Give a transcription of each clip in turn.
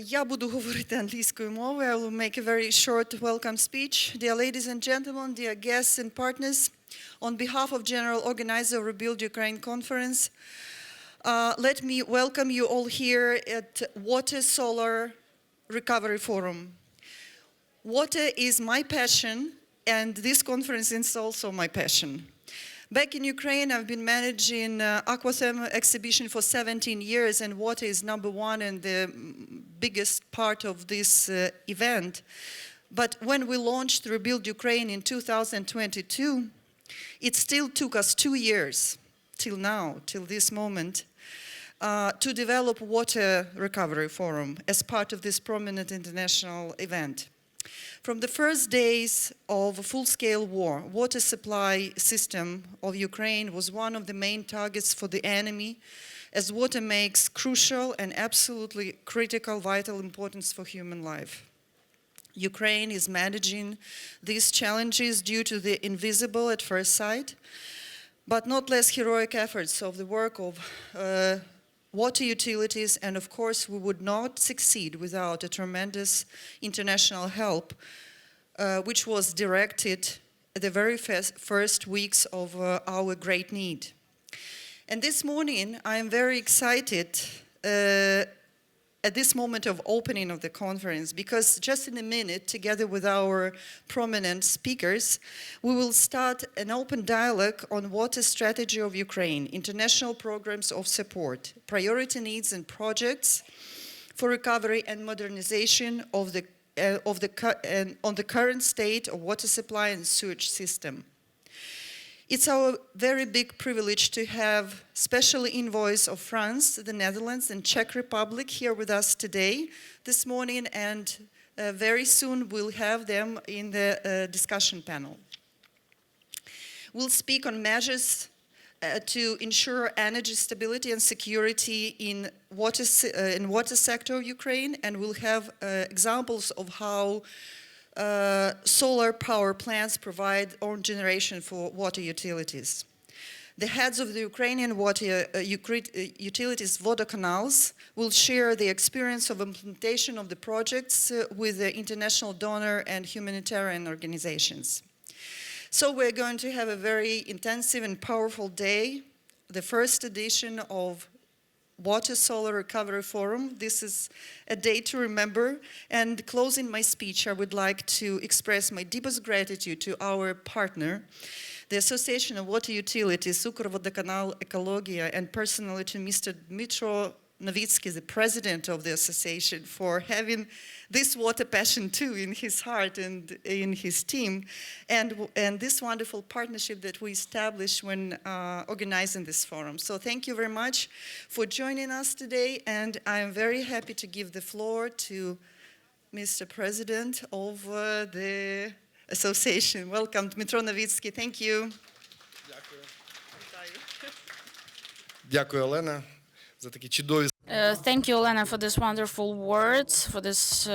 Я буду говорити англійською мовою. I will make a very short welcome speech. Dear ladies and gentlemen, dear guests and partners, on behalf of General Organizer of ReBuild Ukraine Conference, let me welcome you all here at Water Solar Recovery Forum. Water is my passion, and this conference is also my passion. Back in Ukraine, I've been managing Aquatherm exhibition for 17 years, and water is number one and the biggest part of this event. But when we launched ReBuild Ukraine in 2022, it still took us 2 years, till now, till this moment, to develop Water Recovery Forum as part of this prominent international event. From the first days of a full-scale war, water supply system of Ukraine was one of the main targets for the enemy, as water makes crucial and absolutely critical vital importance for human life. Ukraine is managing these challenges due to the invisible at first sight, but not less heroic efforts of the work of water utilities, and of course we would not succeed without a tremendous international help, which was directed at the very first weeks of our great need. And this morning I am very excited at this moment of opening of the conference, because just in a minute, together with our prominent speakers, we will start an open dialogue on water strategy of Ukraine, international programs of support, priority needs and projects for recovery and modernization on the current state of water supply and sewage system. It's our very big privilege to have special envoys of France, the Netherlands, and Czech Republic here with us today, this morning, and very soon we'll have them in the discussion panel. We'll speak on measures to ensure energy stability and security in water sector of Ukraine, and we'll have examples of how solar power plants provide own generation for water utilities. The heads of the Ukrainian water utilities Vodokanals will share the experience of implementation of the projects with the international donor and humanitarian organizations. So we're going to have a very intensive and powerful day, the first edition of Water Solar Recovery Forum. This is a day to remember. And closing my speech, I would like to express my deepest gratitude to our partner, the Association of Water Utilities, Ukhrvodokanal Ekologia, and personally to Mr. Dmytro Novitsky, the president of the association, for having this water passion too in his heart and in his team, and this wonderful partnership that we established when organizing this forum. So thank you very much for joining us today, and I am very happy to give the floor to Mr. President of the association. Welcome, Dmytro Novitsky. Thank you. Дякую, Олена, за такі чудові. Thank you, Elena, for these wonderful words, for this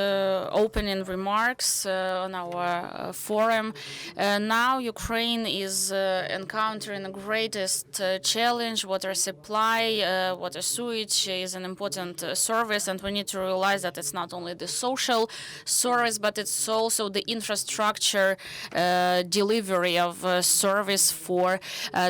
opening remarks on our forum. Now Ukraine is encountering the greatest challenge. Water supply, water sewage is an important service, and we need to realize that it's not only the social service, but it's also the infrastructure delivery of service for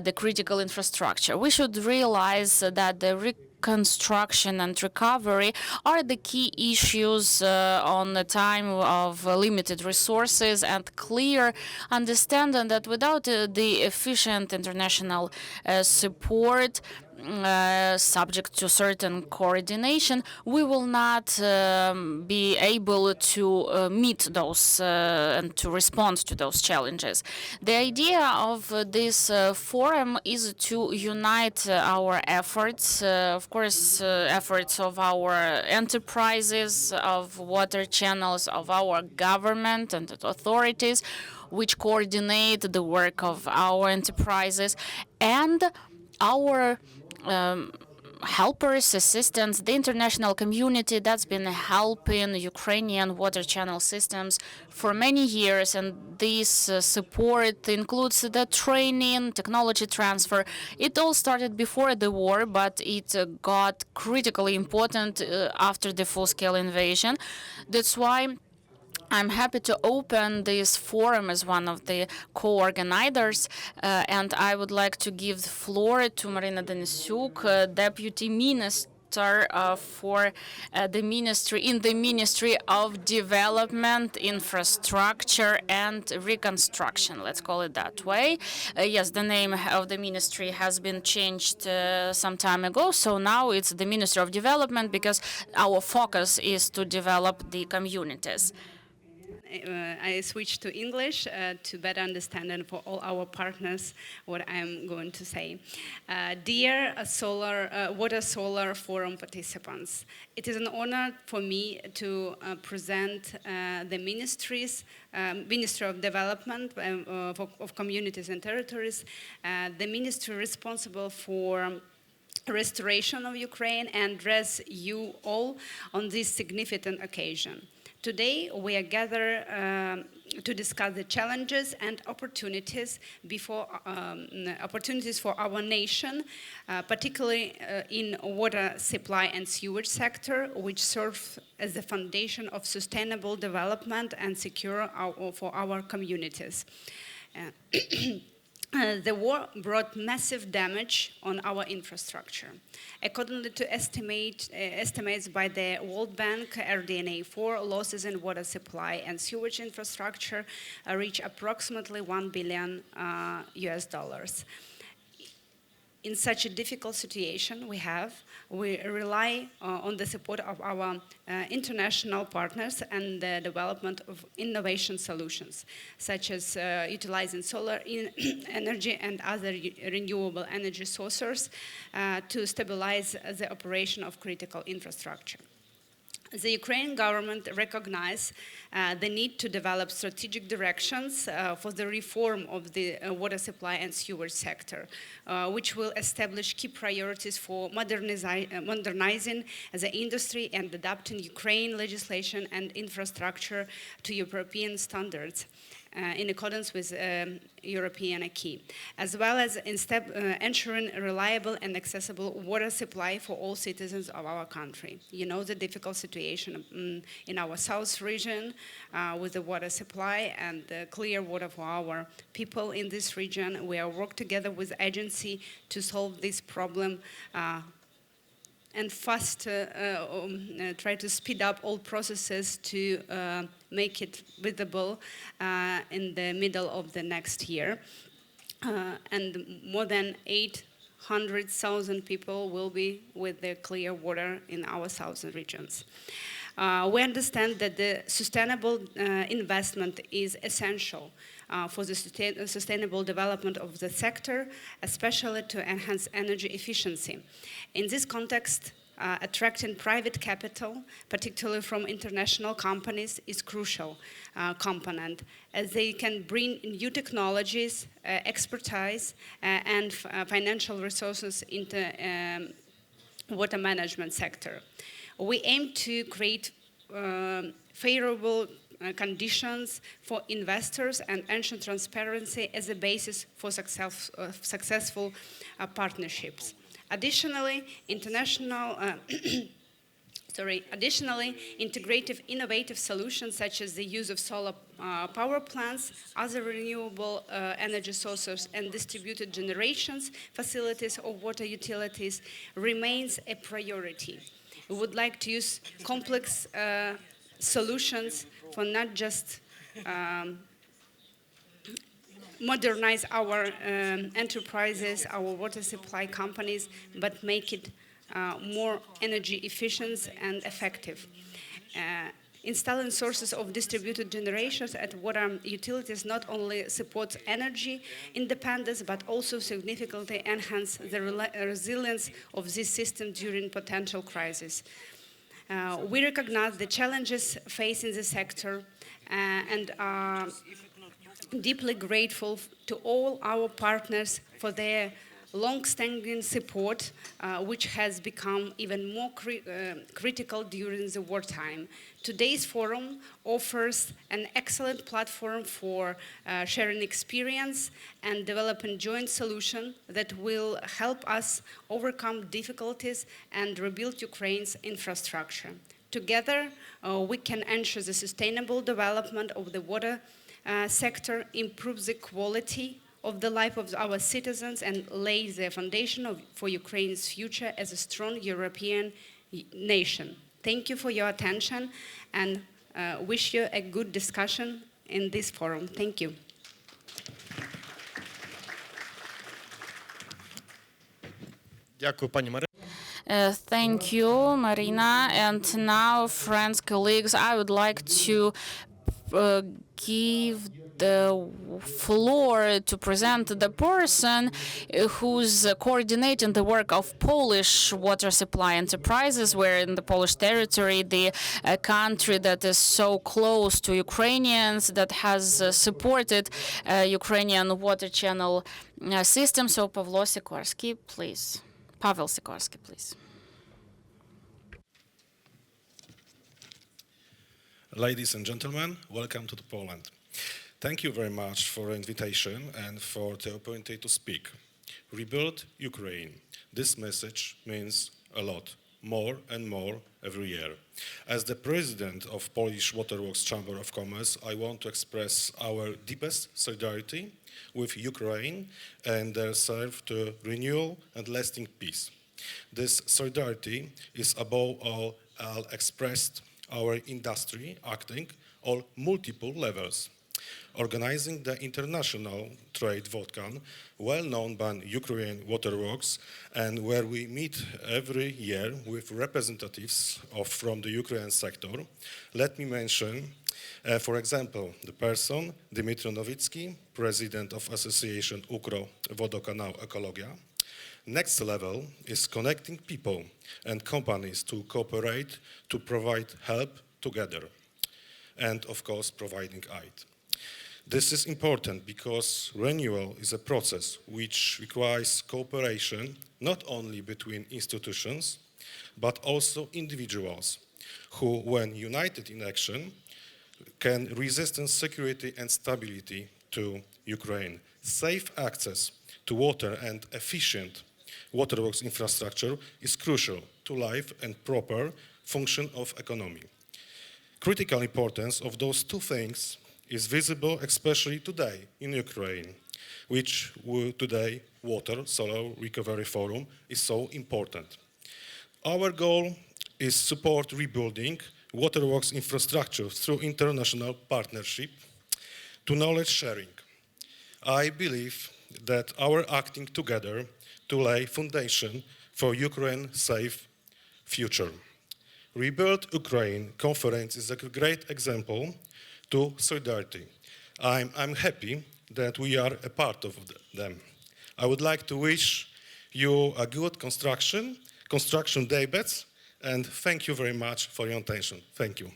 the critical infrastructure. We should realize that the reconstruction and recovery are the key issues on the time of limited resources, and clear understanding that without the efficient international support, subject to certain coordination, we will not be able to meet those and to respond to those challenges. The idea of this forum is to unite our efforts, of course, efforts of our enterprises, of water channels, of our government and authorities, which coordinate the work of our enterprises, and our helpers, assistants, the international community that's been helping Ukrainian water channel systems for many years, and this support includes the training, technology transfer. It all started before the war, but it got critically important after the full-scale invasion. That's why I'm happy to open this forum as one of the co-organizers, and I would like to give the floor to Marina Denisyuk, Deputy Minister for the Ministry in the Ministry of Development, Infrastructure and Reconstruction. Let's call it that way. Yes, the name of the ministry has been changed some time ago, so now it's the Ministry of Development because our focus is to develop the communities. I switched to English to better understand and for all our partners what I'm going to say. Dear Water Solar Forum participants, it is an honor for me to present the Ministry of Development of Communities and Territories, the ministry responsible for restoration of Ukraine, and address you all on this significant occasion. Today, we are gathered to discuss the challenges and opportunities for our nation, particularly in water supply and sewage sector, which serve as the foundation of sustainable development and secure for our communities. The war brought massive damage on our infrastructure. According to estimates by the World Bank, RDNA4 losses in water supply and sewage infrastructure reach approximately $1 billion US. In such a difficult situation we rely on the support of our international partners and the development of innovation solutions, such as utilizing solar energy and other renewable energy sources to stabilize the operation of critical infrastructure. The Ukrainian government recognized the need to develop strategic directions for the reform of the water supply and sewage sector, which will establish key priorities for modernizing the industry and adapting Ukraine legislation and infrastructure to European standards. In accordance with European acquis, as well as ensuring reliable and accessible water supply for all citizens of our country. You know the difficult situation in our south region with the water supply and the clear water for our people in this region. We are working together with the agency to solve this problem and try to speed up all processes to make it visible in the middle of the next year. And more than 800,000 people will be with the clear water in our southern regions. We understand that the sustainable investment is essential for the sustainable development of the sector, especially to enhance energy efficiency. In this context, attracting private capital, particularly from international companies, is crucial component, as they can bring new technologies, expertise, and financial resources into water management sector. We aim to create favorable conditions for investors and ensure transparency as a basis for successful partnerships. Additionally, integrative innovative solutions such as the use of solar power plants, other renewable energy sources, and distributed generations facilities of water utilities remains a priority. We would like to use complex solutions for not just modernize our enterprises, our water supply companies, but make it more energy efficient and effective. Installing sources of distributed generations at water utilities not only supports energy independence, but also significantly enhance the resilience of this system during potential crisis. We recognize the challenges facing the sector and are deeply grateful to all our partners for their long-standing support, which has become even more critical during the wartime. Today's forum offers an excellent platform for sharing experience and developing joint solutions that will help us overcome difficulties and rebuild Ukraine's infrastructure. Together, we can ensure the sustainable development of the water sector, improve the quality of the life of our citizens, and lay the foundation for Ukraine's future as a strong European nation. Thank you for your attention, and wish you a good discussion in this forum. Thank you. Дякую, пані Марино. Thank you, Marina. And now, friends, colleagues, I would like to give the floor to present the person who's coordinating the work of Polish water supply enterprises. We're in the Polish territory, the country that is so close to Ukrainians, that has supported Ukrainian water channel system. So, Pavel Sikorsky, please. Ladies and gentlemen, welcome to Poland. Thank you very much for the invitation and for the opportunity to speak. Rebuild Ukraine. This message means a lot, more and more every year. As the president of Polish Waterworks Chamber of Commerce, I want to express our deepest solidarity with Ukraine and their serve to renewal and lasting peace. This solidarity is above all expressed our industry acting on multiple levels. Organizing the international trade Vodkan, well known by Ukrainian Waterworks, and where we meet every year with representatives from the Ukrainian sector. Let me mention, for example, the person Dmitry Nowicki, president of Association Ukro Wodokanał Ekologia. Next level is connecting people and companies to cooperate to provide help together, and of course providing aid. This is important because renewal is a process which requires cooperation not only between institutions but also individuals who, when united in action, can resist insecurity and stability to Ukraine. Safe access to water and efficient waterworks infrastructure is crucial to life and proper function of economy. Critical importance of those two things is visible especially today in Ukraine, which today Water Solar Recovery Forum is so important. Our goal is support rebuilding waterworks infrastructure through international partnership to knowledge sharing. I believe that our acting together to lay foundation for Ukraine's safe future. Rebuild Ukraine conference is a great example to solidarity. I'm happy that we are a part of them. I would like to wish you a good construction debates, and thank you very much for your attention. Thank you.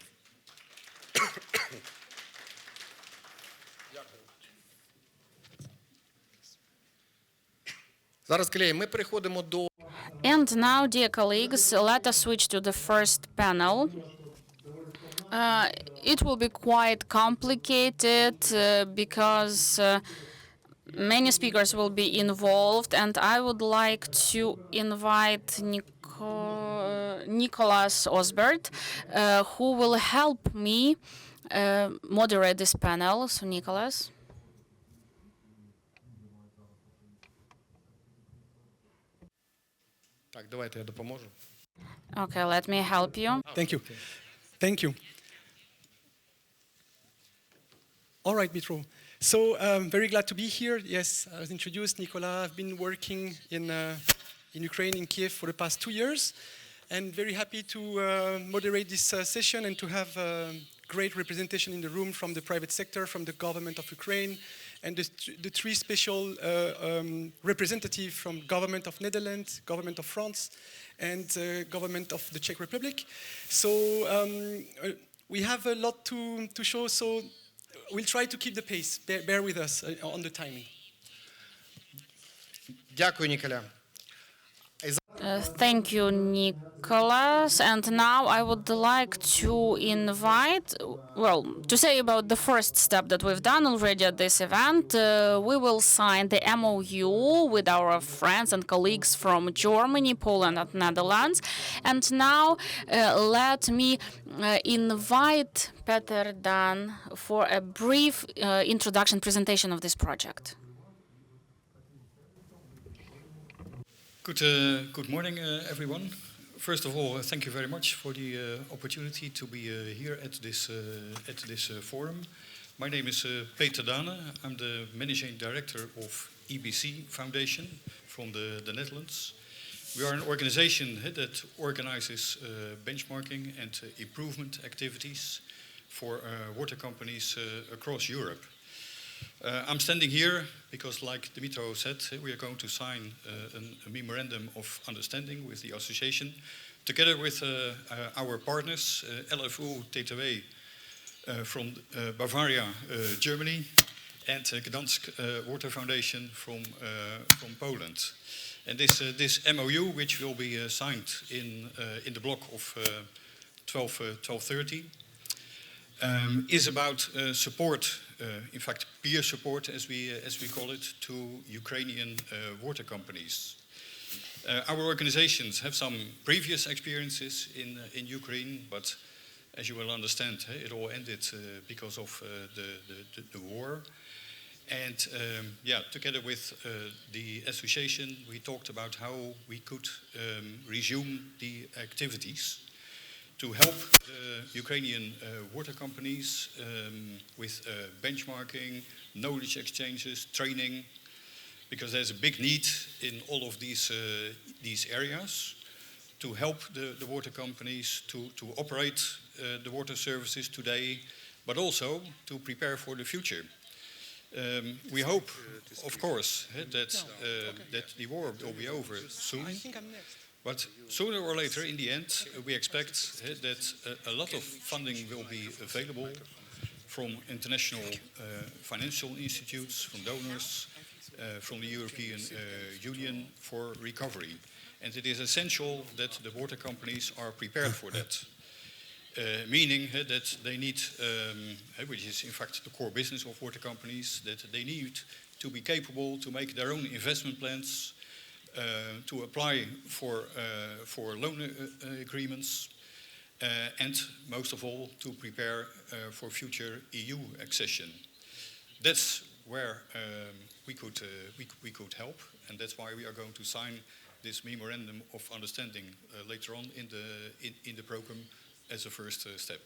Зараз, колеги, ми переходимо до And now, dear colleagues, let us switch to the first panel. It will be quite complicated because many speakers will be involved, and I would like to invite Nicholas Osbert, who will help me moderate this panel. So, Nicholas. Так, давайте я допоможу. Okay, let me help you. Thank you. Thank you. All right, Mitro. So I'm very glad to be here. Yes, I was introduced, Nicola. I've been working in Ukraine, in Kiev, for the past 2 years, and very happy to moderate this session and to have great representation in the room from the private sector, from the government of Ukraine, and the three special representatives from government of Netherlands, government of France, and government of the Czech Republic. So we have a lot to show, so we'll try to keep the pace. Bear with us on the timing. Дякую, Ніколя. Thank you, Nicholas. And now I would like to invite, well, to say about the first step that we've done already at this event. We will sign the MOU with our friends and colleagues from Germany, Poland, and Netherlands. And now let me invite Peter Dan for a brief introduction presentation of this project. Good morning, everyone. First of all, thank you very much for the opportunity to be here at this forum. My name is Peter Dane. I'm the Managing Director of EBC Foundation from the Netherlands. We are an organization that organizes benchmarking and improvement activities for water companies across Europe. I'm standing here because, like Dimitro said, we are going to sign a memorandum of understanding with the association, together with our partners, LFU TTW from Bavaria, Germany, and Gdansk Water Foundation from Poland. And this MOU, which will be signed in the block of 12:30, is about support. In fact, peer support, as we call it, to Ukrainian water companies. Our organizations have some previous experiences in Ukraine, but as you will understand, it all ended because of the war. And together with the association, we talked about how we could resume the activities to help Ukrainian water companies with benchmarking, knowledge exchanges, training, because there's a big need in all of these areas to help the water companies to operate the water services today, but also to prepare for the future. We hope, of course, that the war will be over soon. But sooner or later, in the end, we expect that a lot of funding will be available from international financial institutes, from donors, from the European Union for recovery. And it is essential that the water companies are prepared for that. Meaning that they need, which is in fact the core business of water companies, that they need to be capable to make their own investment plans, to apply for loan agreements, and most of all to prepare for future EU accession. That's where we could help, and that's why we are going to sign this memorandum of understanding later on in the program as a first step.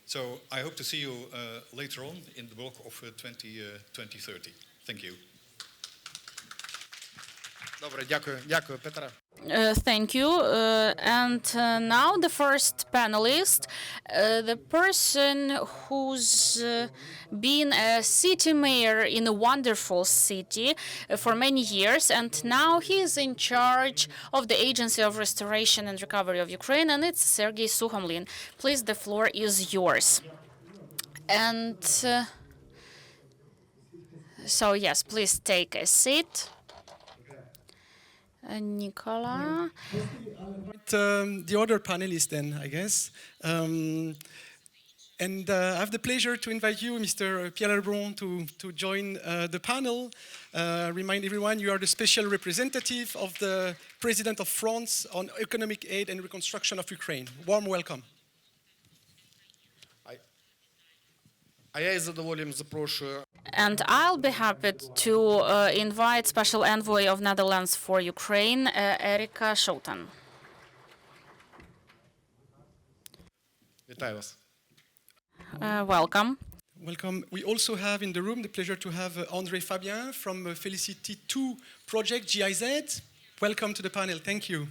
So I hope to see you later on in the block of 2030. Thank you. Добре, дякую, Петра. Thank you. And now the first panelist, the person who's been a city mayor in a wonderful city for many years, and now he is in charge of the Agency of Restoration and Recovery of Ukraine, and it's Sergei Sukhomlin. Please, the floor is yours. And so, yes, please take a seat. Nicola. The other panelists then, I guess. And I have the pleasure to invite you, Mr. Pierre Lebron, to join the panel. Remind everyone you are the special representative of the President of France on economic aid and reconstruction of Ukraine. Warm welcome. А я із задоволенням запрошую. And I'll be happy to invite Special Envoy of Netherlands for Ukraine, Erika Schouten. Вітаю вас. Welcome. Welcome. We also have in the room the pleasure to have André Fabien from Felicity 2 project, GIZ. Welcome to the panel. Thank you.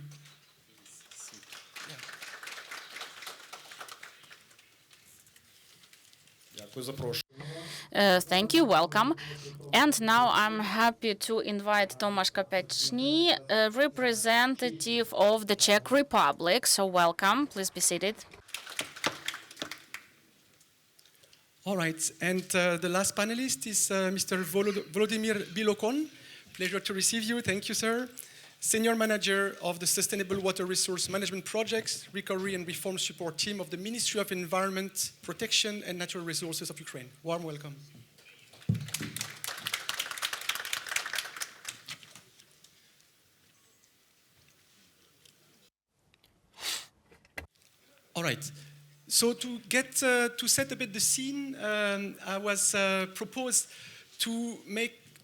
Дякую, запрошую. Thank you, welcome. And now I'm happy to invite Tomasz Kopeczny, a representative of the Czech Republic. So welcome, please be seated. All right, and the last panelist is Mr. Volodymyr Bilokon, Pleasure to receive you. Thank you, sir. Senior Manager of the Sustainable Water Resource Management Projects, Recovery and Reform Support Team of the Ministry of Environment, Protection and Natural Resources of Ukraine. Warm welcome. All right. So to set a bit the scene, I was proposed to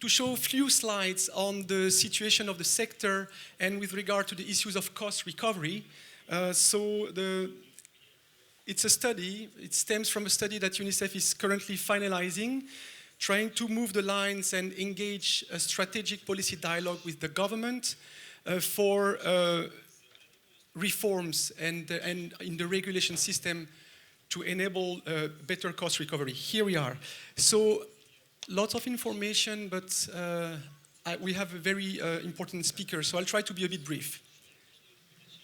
show a few slides on the situation of the sector and with regard to the issues of cost recovery. It's a study. It stems from a study that UNICEF is currently finalizing, trying to move the lines and engage a strategic policy dialogue with the government for reforms and in the regulation system to enable better cost recovery. Here we are. So lots of information, but we have a very important speaker, so I'll try to be a bit brief.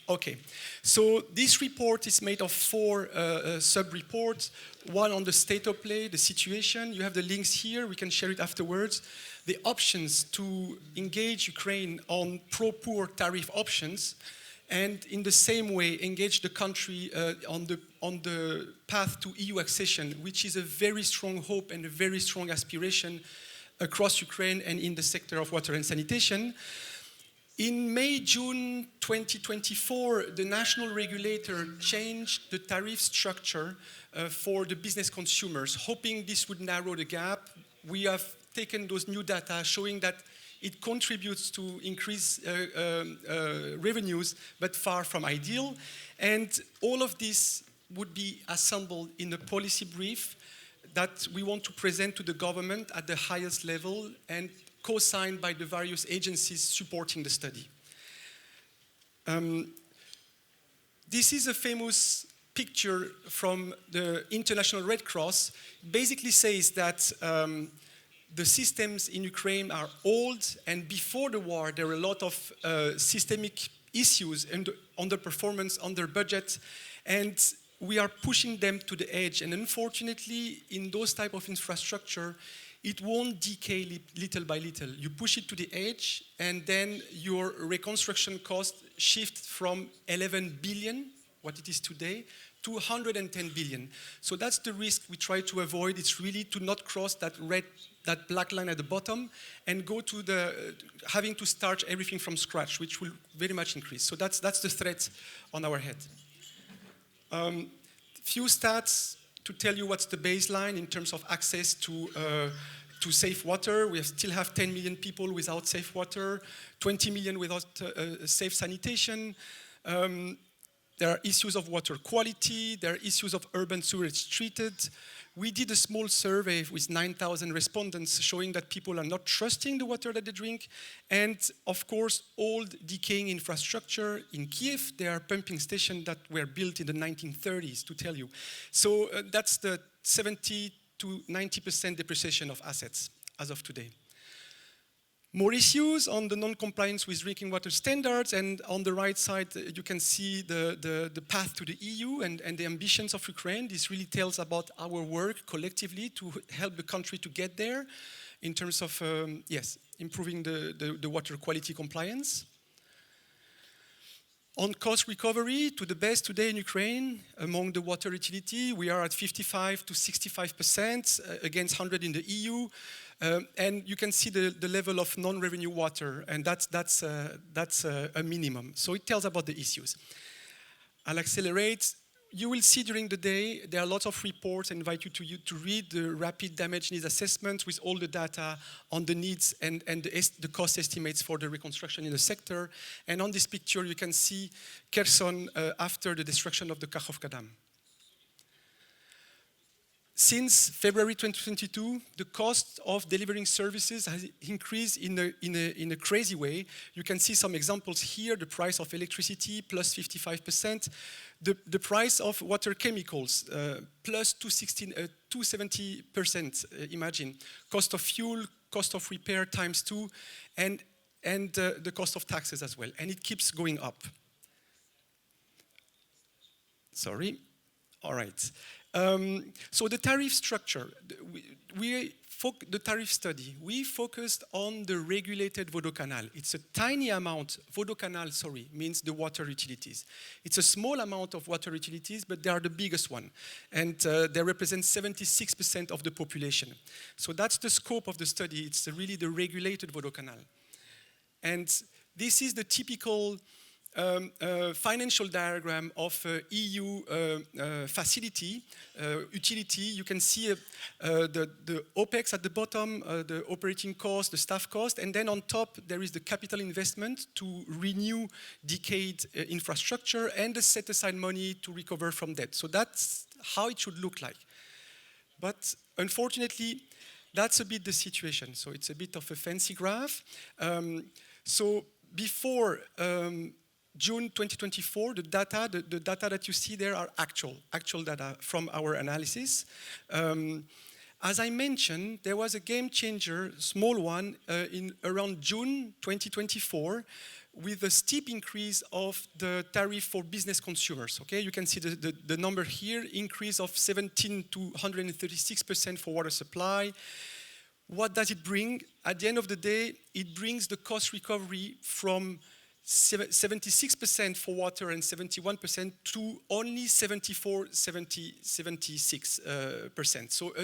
Okay, so this report is made of 4 sub-reports. One on the state of play, the situation. You have the links here, we can share it afterwards. The options to engage Ukraine on pro-poor tariff options, and in the same way engage the country on the path to EU accession, which is a very strong hope and a very strong aspiration across Ukraine and in the sector of water and sanitation. In May-June 2024, the national regulator changed the tariff structure for the business consumers, hoping this would narrow the gap. We have taken those new data showing that it contributes to increase revenues, but far from ideal. And all of this would be assembled in a policy brief that we want to present to the government at the highest level and co-signed by the various agencies supporting the study. This is a famous picture from the International Red Cross. It basically says that the systems in Ukraine are old, and before the war there were a lot of systemic issues and underperformance, under budget, and we are pushing them to the edge. And unfortunately, in those type of infrastructure, it won't decay little by little. You push it to the edge, and then your reconstruction cost shifts from 11 billion, what it is today, to 110 billion. So that's the risk we try to avoid. It's really to not cross that black line at the bottom and go to having to start everything from scratch, which will very much increase. So that's the threat on our head. Few stats to tell you what's the baseline in terms of access to safe water. We still have 10 million people without safe water, 20 million without safe sanitation. There are issues of water quality. There are issues of urban sewage treated. We did a small survey with 9,000 respondents showing that people are not trusting the water that they drink. And of course, old decaying infrastructure. In Kiev, there are pumping stations that were built in the 1930s, to tell you. So that's the 70 to 90% depreciation of assets as of today. More issues on the non-compliance with drinking water standards, and on the right side you can see the path to the EU and the ambitions of Ukraine. This really tells about our work collectively to help the country to get there in terms of, improving the water quality compliance. On cost recovery, to the best today in Ukraine, among the water utility, we are at 55 to 65% against 100 in the EU. And you can see the level of non-revenue water, and that's a minimum. So it tells about the issues. I'll accelerate. You will see during the day, there are lots of reports. I invite you to read the rapid damage needs assessment with all the data on the needs and the cost estimates for the reconstruction in the sector. And on this picture, you can see Kherson after the destruction of the Kakhovka Dam. Since February 2022, the cost of delivering services has increased in a crazy way. You can see some examples here. The price of electricity, plus 55%. The price of water chemicals, plus 270%, imagine. Cost of fuel, cost of repair times 2, and the cost of taxes as well. And it keeps going up. Sorry. All right. So the tariff structure, the tariff study, we focused on the regulated Vodocanal. It's a tiny amount, Vodocanal, sorry, means the water utilities. It's a small amount of water utilities, but they are the biggest one. And they represent 76% of the population. So that's the scope of the study. It's really the regulated Vodocanal. And this is the typical financial diagram of EU facility, utility. You can see the OPEX at the bottom, the operating cost, the staff cost, and then on top there is the capital investment to renew decayed infrastructure and the set-aside money to recover from debt. So that's how it should look like. But unfortunately, that's a bit the situation. So it's a bit of a fancy graph. So before June 2024, the data that you see there are actual data from our analysis. As I mentioned, there was a game changer, small one, in around June 2024, with a steep increase of the tariff for business consumers. Okay, you can see the number here, increase of 17 to 136% for water supply. What does it bring? At the end of the day, it brings the cost recovery from 76% for water and 71% to only 76%. So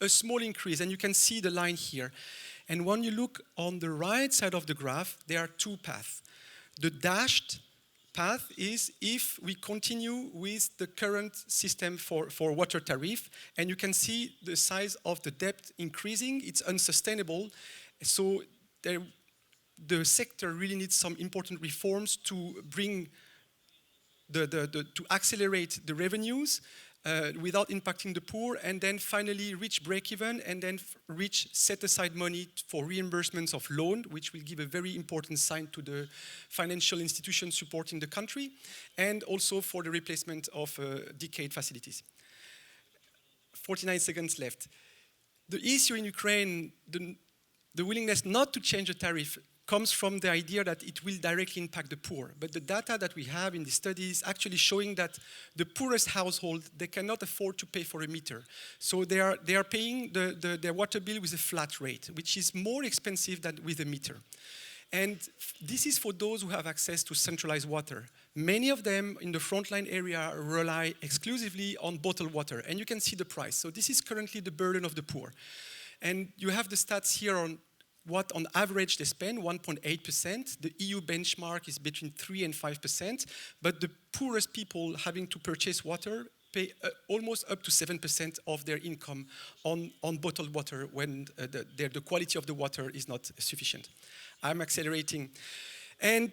a small increase, and you can see the line here. And when you look on the right side of the graph, there are two paths. The dashed path is if we continue with the current system for water tariff, and you can see the size of the debt increasing. It's unsustainable. So the sector really needs some important reforms to bring to accelerate the revenues without impacting the poor, and then finally reach break-even, and then reach set-aside money for reimbursements of loan, which will give a very important sign to the financial institutions supporting the country, and also for the replacement of decayed facilities. 49 seconds left. The issue in Ukraine, the willingness not to change the tariff comes from the idea that it will directly impact the poor. But the data that we have in the study is actually showing that the poorest household, they cannot afford to pay for a meter. So they are paying their water bill with a flat rate, which is more expensive than with a meter. And this is for those who have access to centralized water. Many of them in the frontline area rely exclusively on bottled water, and you can see the price. So this is currently the burden of the poor. And you have the stats here on what on average they spend, 1.8%. The EU benchmark is between 3 and 5%, but the poorest people having to purchase water pay almost up to 7% of their income on bottled water when the quality of the water is not sufficient. I'm accelerating. And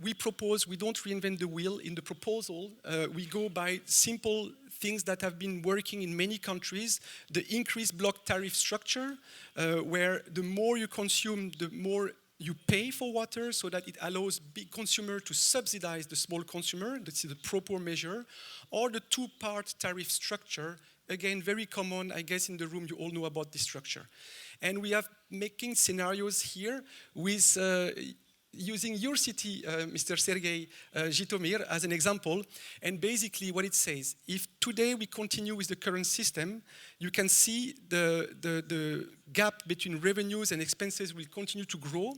we propose, we don't reinvent the wheel. In the proposal, we go by simple things that have been working in many countries. The increased block tariff structure, where the more you consume, the more you pay for water, so that it allows big consumer to subsidize the small consumer. This is the proper measure. Or the two-part tariff structure, again, very common, I guess in the room you all know about this structure. And we have making scenarios here with using your city, Mr. Sergei Zhitomir, as an example. And basically what it says, if today we continue with the current system, you can see the gap between revenues and expenses will continue to grow.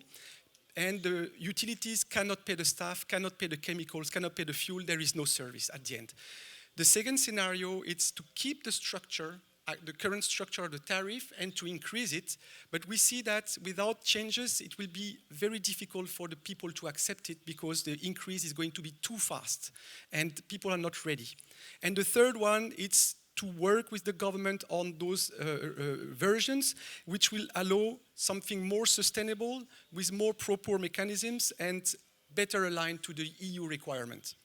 And the utilities cannot pay the staff, cannot pay the chemicals, cannot pay the fuel. There is no service at the end. The second scenario is to keep the structure, the current structure of the tariff, and to increase it. But we see that without changes, it will be very difficult for the people to accept it because the increase is going to be too fast and people are not ready. And the third one, it's to work with the government on those versions, which will allow something more sustainable with more proper mechanisms and better aligned to the EU requirement.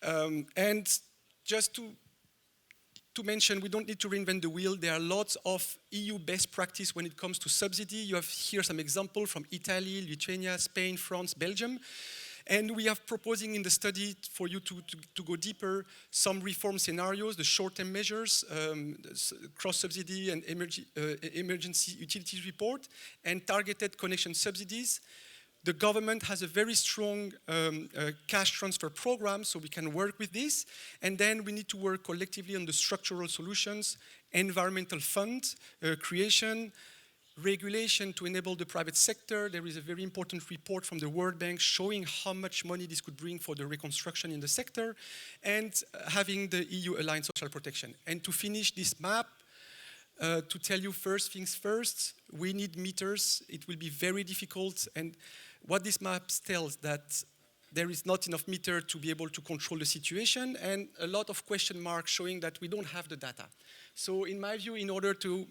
And just to mention, we don't need to reinvent the wheel. There are lots of EU best practice when it comes to subsidy. You have here some examples from Italy, Lithuania, Spain, France, Belgium. And we are proposing in the study for you to go deeper some reform scenarios, the short-term measures, cross-subsidy and emergency utilities report, and targeted connection subsidies. The government has a very strong cash transfer program, so we can work with this. And then we need to work collectively on the structural solutions, environmental fund creation, regulation to enable the private sector. There is a very important report from the World Bank showing how much money this could bring for the reconstruction in the sector, and having the EU-aligned social protection. And to finish this map, to tell you first things first, we need meters. It will be very difficult. And what this map tells that there is not enough meter to be able to control the situation, and a lot of question marks showing that we don't have the data. So in my view, in order to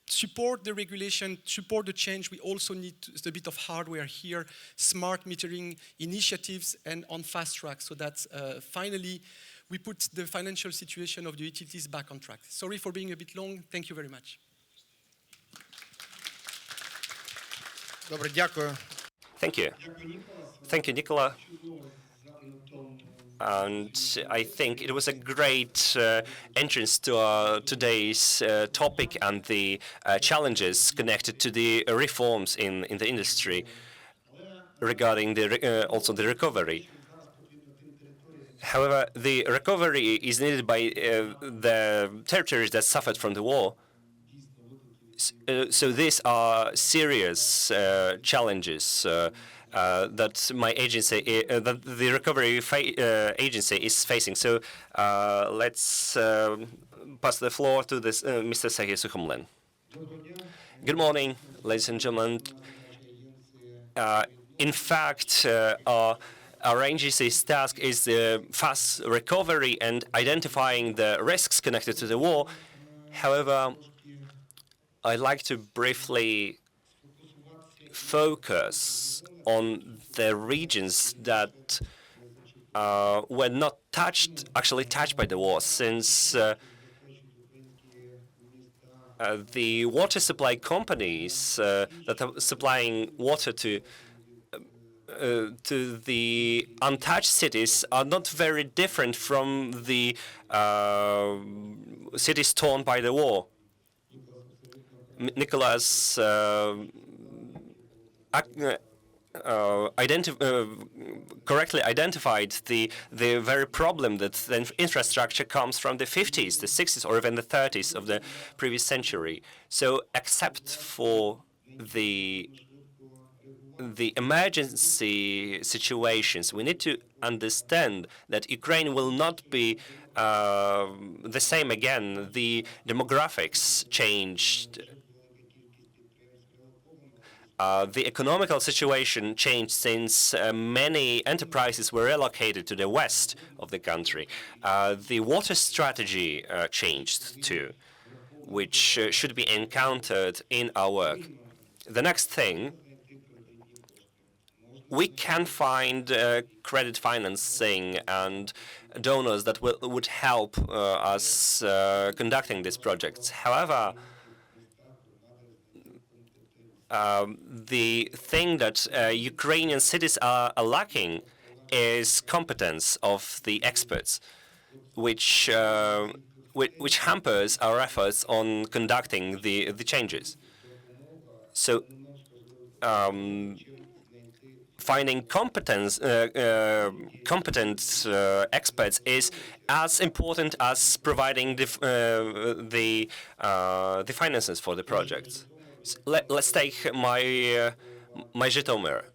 support the regulation, support the change, we also need a bit of hardware here, smart metering initiatives, and on fast track, so that finally we put the financial situation of the utilities back on track. Sorry for being a bit long. Thank you very much. Добре, дякую. Thank you. Thank you, Nicola. And I think it was a great entrance to today's topic and the challenges connected to the reforms in the industry regarding also the recovery. However, the recovery is needed by the territories that suffered from the war. So these are serious challenges that my agency, that the recovery agency is facing. So let's pass the floor to this, Mr. Sergei Sukhomlin. Good morning, ladies and gentlemen. In fact, our agency's task is the fast recovery and identifying the risks connected to the war. However, I'd like to briefly focus on the regions that were not actually touched by the war, since the water supply companies that are supplying water to the untouched cities are not very different from the cities torn by the war. Nicolas correctly identified the very problem that the infrastructure comes from the 50s, the 60s, or even the 30s of the previous century. So except for the emergency situations, we need to understand that Ukraine will not be the same again. The demographics changed. The economical situation changed since many enterprises were relocated to the west of the country. The water strategy changed too, which should be encountered in our work. The next thing, we can find credit financing and donors that would help us conducting these projects. However, the thing that Ukrainian cities are lacking is competence of the experts, which hampers our efforts on conducting the changes. So finding competent experts is as important as providing the finances for the projects. Let's take my Zhytomyr.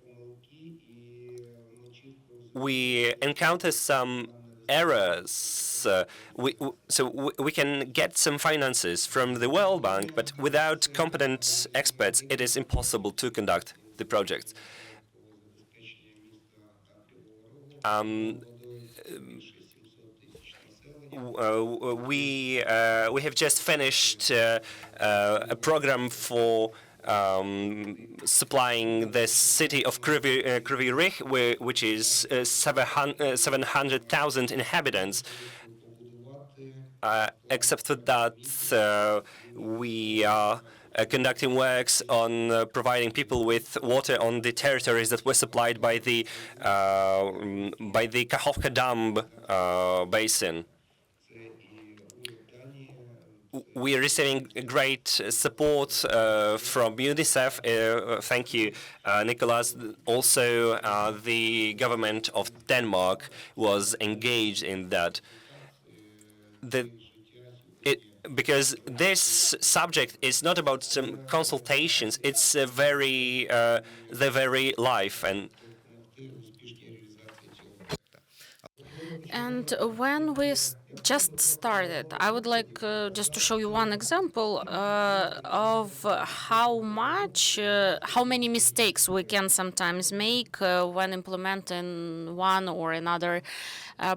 We encounter some errors. So we can get some finances from the World Bank, but without competent experts, it is impossible to conduct the projects. We have just finished a program for supplying the city of Kryvyi Rih, which is 700,000 inhabitants. Except for that, we are conducting works on providing people with water on the territories that were supplied by the Kakhovka Dam basin. we are receiving great support from UNICEF. Thank you, Nicholas. Also, the government of Denmark was engaged in that. Because this subject is not about some consultations; it's the very life. And when we just started, I would like just to show you one example of how many mistakes we can sometimes make when implementing one or another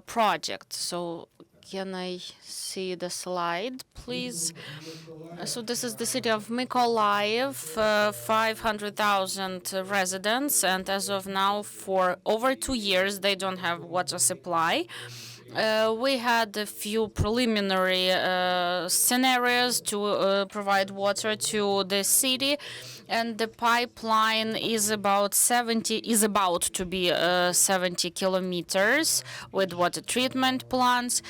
project. So can I see the slide, please? So this is the city of Mykolaiv, 500,000 residents, and as of now, for over 2 years, they don't have water supply. We had a few preliminary scenarios to provide water to the city, and the pipeline is about to be 70 kilometers with water treatment plants.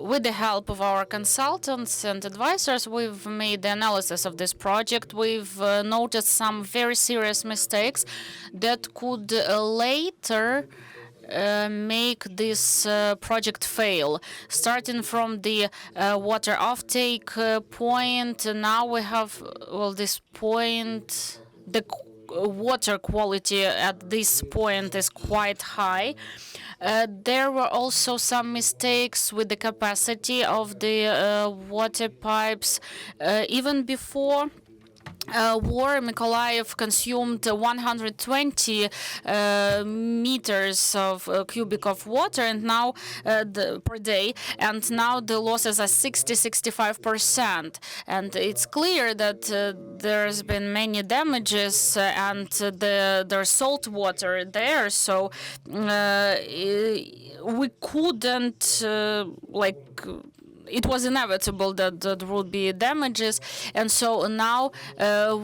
With the help of our consultants and advisors, we've made the analysis of this project. We've noticed some very serious mistakes that could later make this project fail. Starting from the water offtake point, now we have, this point, the water quality at this point is quite high. There were also some mistakes with the capacity of the water pipes. Even before war, Mykolaiv consumed 120 meters of cubic of water, and now per day, and now the losses are 60-65%. And it's clear that there's been many damages, and there's salt water there, so we couldn't it was inevitable that there would be damages, and so now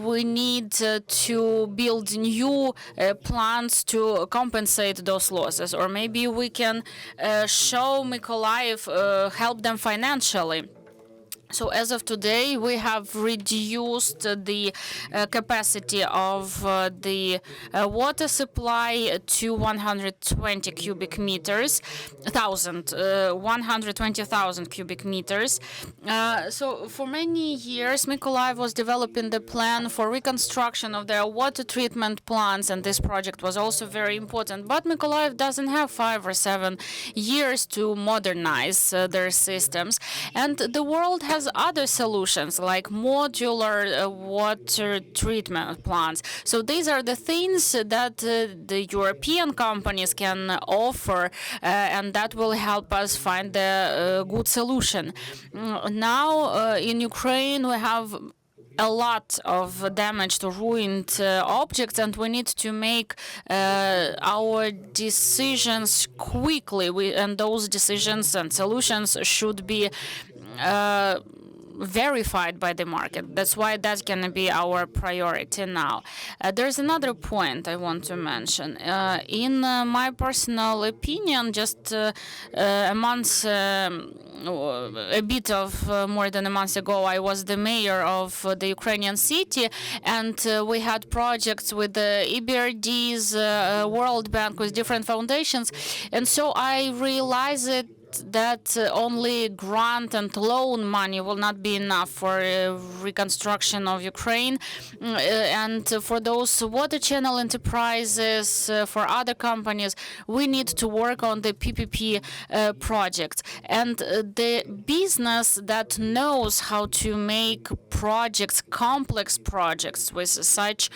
we need to build new plants to compensate those losses, or maybe we can show Mykolaiv, help them financially. So as of today, we have reduced the capacity of the water supply to 120,000 cubic meters. So for many years, Mykolaiv was developing the plan for reconstruction of their water treatment plants, and this project was also very important. But Mykolaiv doesn't have 5 or 7 years to modernize their systems, and the world has other solutions like modular water treatment plants. So these are the things that the European companies can offer, and that will help us find a good solution. Now in Ukraine we have a lot of damaged or ruined objects, and we need to make our decisions quickly. And those decisions and solutions should be verified by the market. That's why that's going to be our priority now. There's another point I want to mention. In my personal opinion, just a bit of more than a month ago, I was the mayor of the Ukrainian city, and we had projects with the EBRDs, World Bank, with different foundations, and so I realized that only grant and loan money will not be enough for reconstruction of Ukraine, and for those water channel enterprises, for other companies, we need to work on the PPP projects. And the business that knows how to make projects, complex projects with such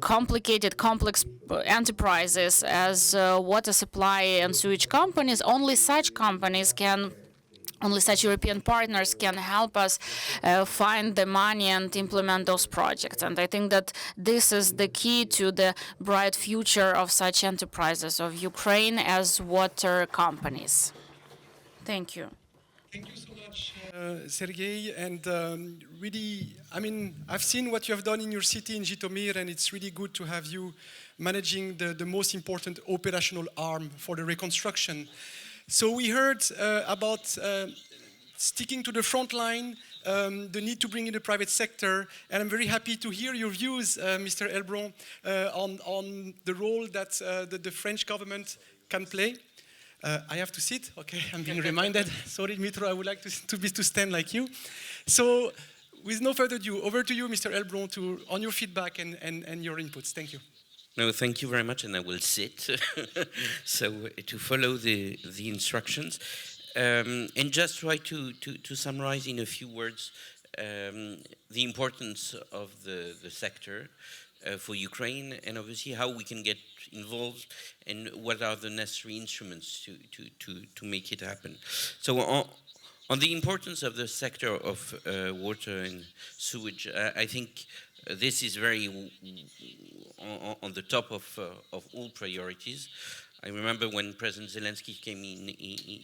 complex enterprises as water supply and sewage companies, only such European partners can help us find the money and implement those projects. And I think that this is the key to the bright future of such enterprises of Ukraine as water companies. Thank you. Thank you so much, Sergei. And really, I've seen what you have done in your city in Zhytomyr, and it's really good to have you managing the most important operational arm for the reconstruction. So we heard about sticking to the front line, the need to bring in the private sector, and I'm very happy to hear your views, Mr. Elbron, on the role that the French government can play. I have to sit, okay, I'm being reminded. Sorry, Mitro, I would like to stand like you. So, with no further ado, over to you, Mr. Elbron, on your feedback and your inputs. Thank you. No, thank you very much, and I will sit. So, to follow the instructions. And just try to summarize in a few words the importance of the sector for Ukraine, and obviously how we can get involved and what are the necessary instruments to make it happen. So on the importance of the sector of water and sewage, I think this is very on the top of all priorities. I remember when President Zelensky came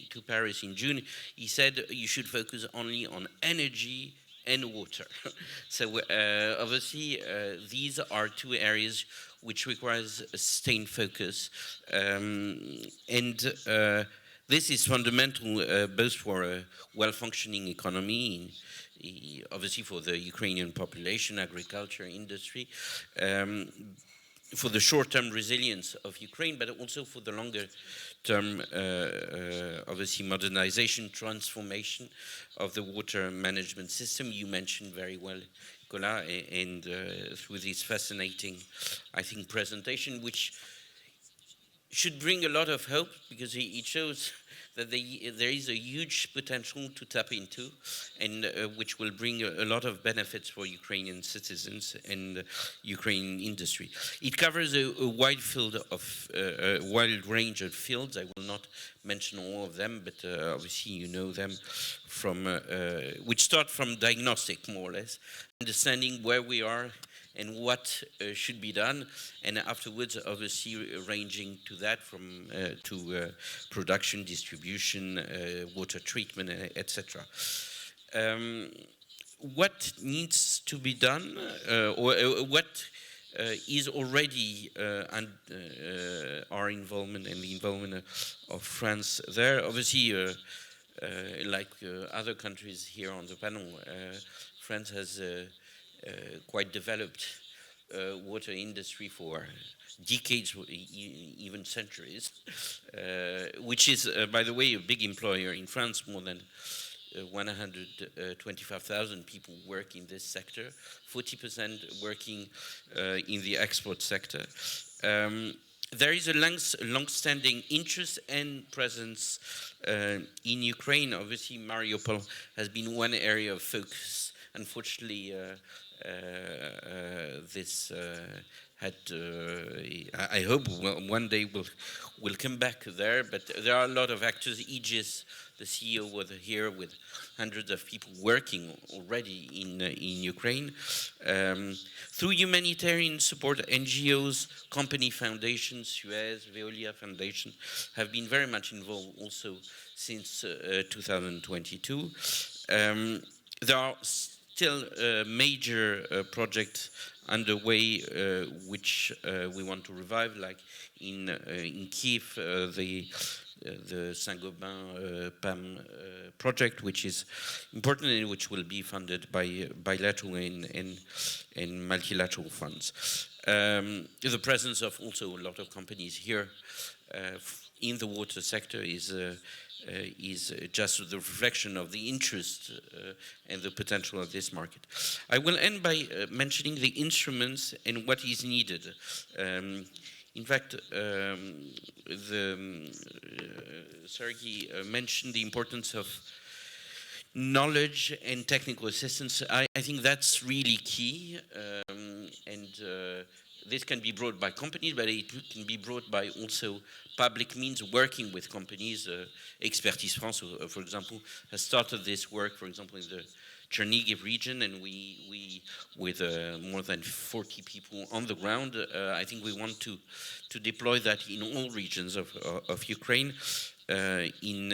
to Paris in June, he said you should focus only on energy and water. So obviously these are two areas which requires a sustained focus. And this is fundamental both for a well-functioning economy, obviously for the Ukrainian population, agriculture, industry, for the short-term resilience of Ukraine, but also for the longer-term, obviously, modernization, transformation of the water management system. You mentioned very well, Nicolas, and through this fascinating, I think, presentation, which should bring a lot of hope, because it shows that there is a huge potential to tap into, and which will bring a lot of benefits for Ukrainian citizens and Ukrainian industry. It covers a wide field of a wide range of fields. I will not mention all of them, but obviously you know them from which start from diagnostic, more or less, understanding where we are and what should be done, and afterwards, obviously, ranging to that from to production, distribution, water treatment, etc. What needs to be done, or what is already our involvement and the involvement of France there? Obviously, like other countries here on the panel, France has quite developed water industry for decades, even centuries, which is, by the way, a big employer in France. More than 125,000 people work in this sector, 40% working in the export sector. There is a long-standing interest and presence in Ukraine. Obviously, Mariupol has been one area of focus. Unfortunately, this had, I hope one day we'll come back there, but there are a lot of actors. Aegis, the CEO, was here with hundreds of people working already in Ukraine. Through humanitarian support, NGOs, company foundations, Suez, Veolia Foundation, have been very much involved also since 2022. There are still major projects underway which we want to revive, like in Kiev, the Saint-Gobain PAM project, which is important and which will be funded by bilateral and multilateral funds. The presence of also a lot of companies here in the water sector is just the reflection of the interest and the potential of this market. I will end by mentioning the instruments and what is needed. In fact, Sergei mentioned the importance of knowledge and technical assistance. I think that's really key, and this can be brought by companies, but it can be brought by also public means working with companies. Expertise France, for example, has started this work, for example, in the Chernihiv region, and we with more than 40 people on the ground, I think we want to deploy that in all regions of Ukraine in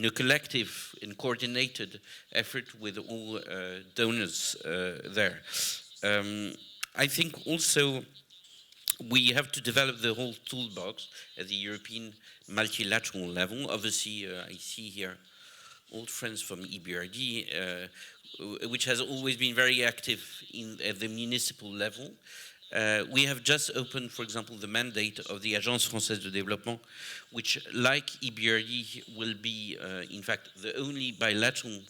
a collective and coordinated effort with all donors there. I think also we have to develop the whole toolbox at the European multilateral level. Obviously, I see here old friends from EBRD, which has always been very active at the municipal level. We have just opened, for example, the mandate of the Agence Française de Développement, which, like EBRD, will be, in fact, the only bilateral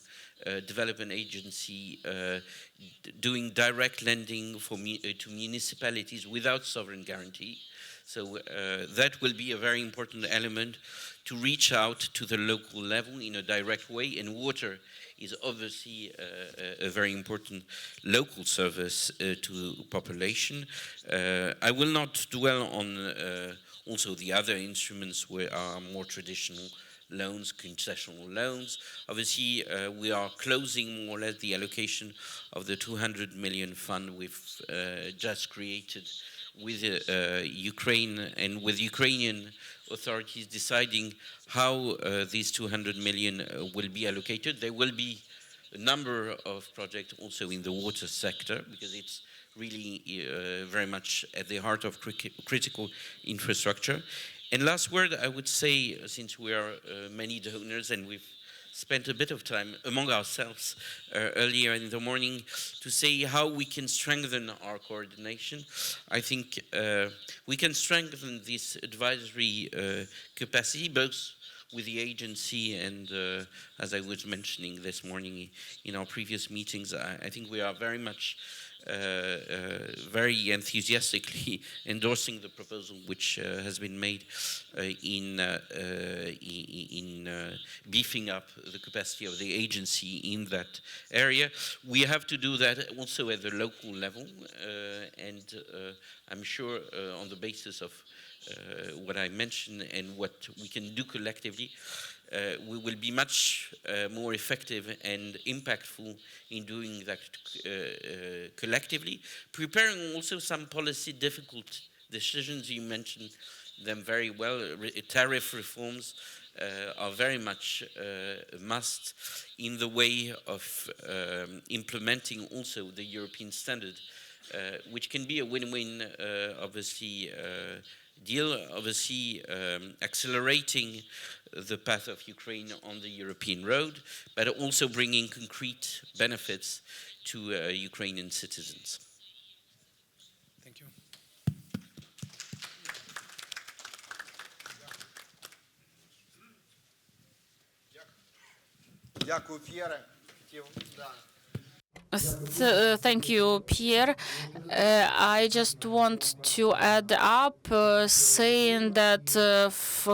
development agency doing direct lending to municipalities without sovereign guarantee. So that will be a very important element to reach out to the local level in a direct way, and water is obviously a very important local service to the population. I will not dwell on also the other instruments where are more traditional loans, concessional loans. Obviously, we are closing more or less the allocation of the 200 million fund we've just created with Ukraine and with Ukrainian authorities deciding how these 200 million will be allocated. There will be a number of projects also in the water sector, because it's really very much at the heart of critical infrastructure. And last word, I would say, since we are many donors and we've spent a bit of time among ourselves earlier in the morning to say how we can strengthen our coordination. I think we can strengthen this advisory capacity, both with the agency and, as I was mentioning this morning in our previous meetings, I think we are very much very enthusiastically endorsing the proposal which has been made in beefing up the capacity of the agency in that area. We have to do that also at the local level, and I'm sure on the basis of what I mentioned and what we can do collectively, we will be much more effective and impactful in doing that collectively. Preparing also some policy difficult decisions, you mentioned them very well. Tariff reforms are very much a must in the way of implementing also the European standard, which can be a win-win, obviously, deal, obviously accelerating the path of Ukraine on the European road, but also bringing concrete benefits to Ukrainian citizens. Thank you. Дякую, П'єре. Хотів, да. Thank you, Pierre. I just want to add up saying that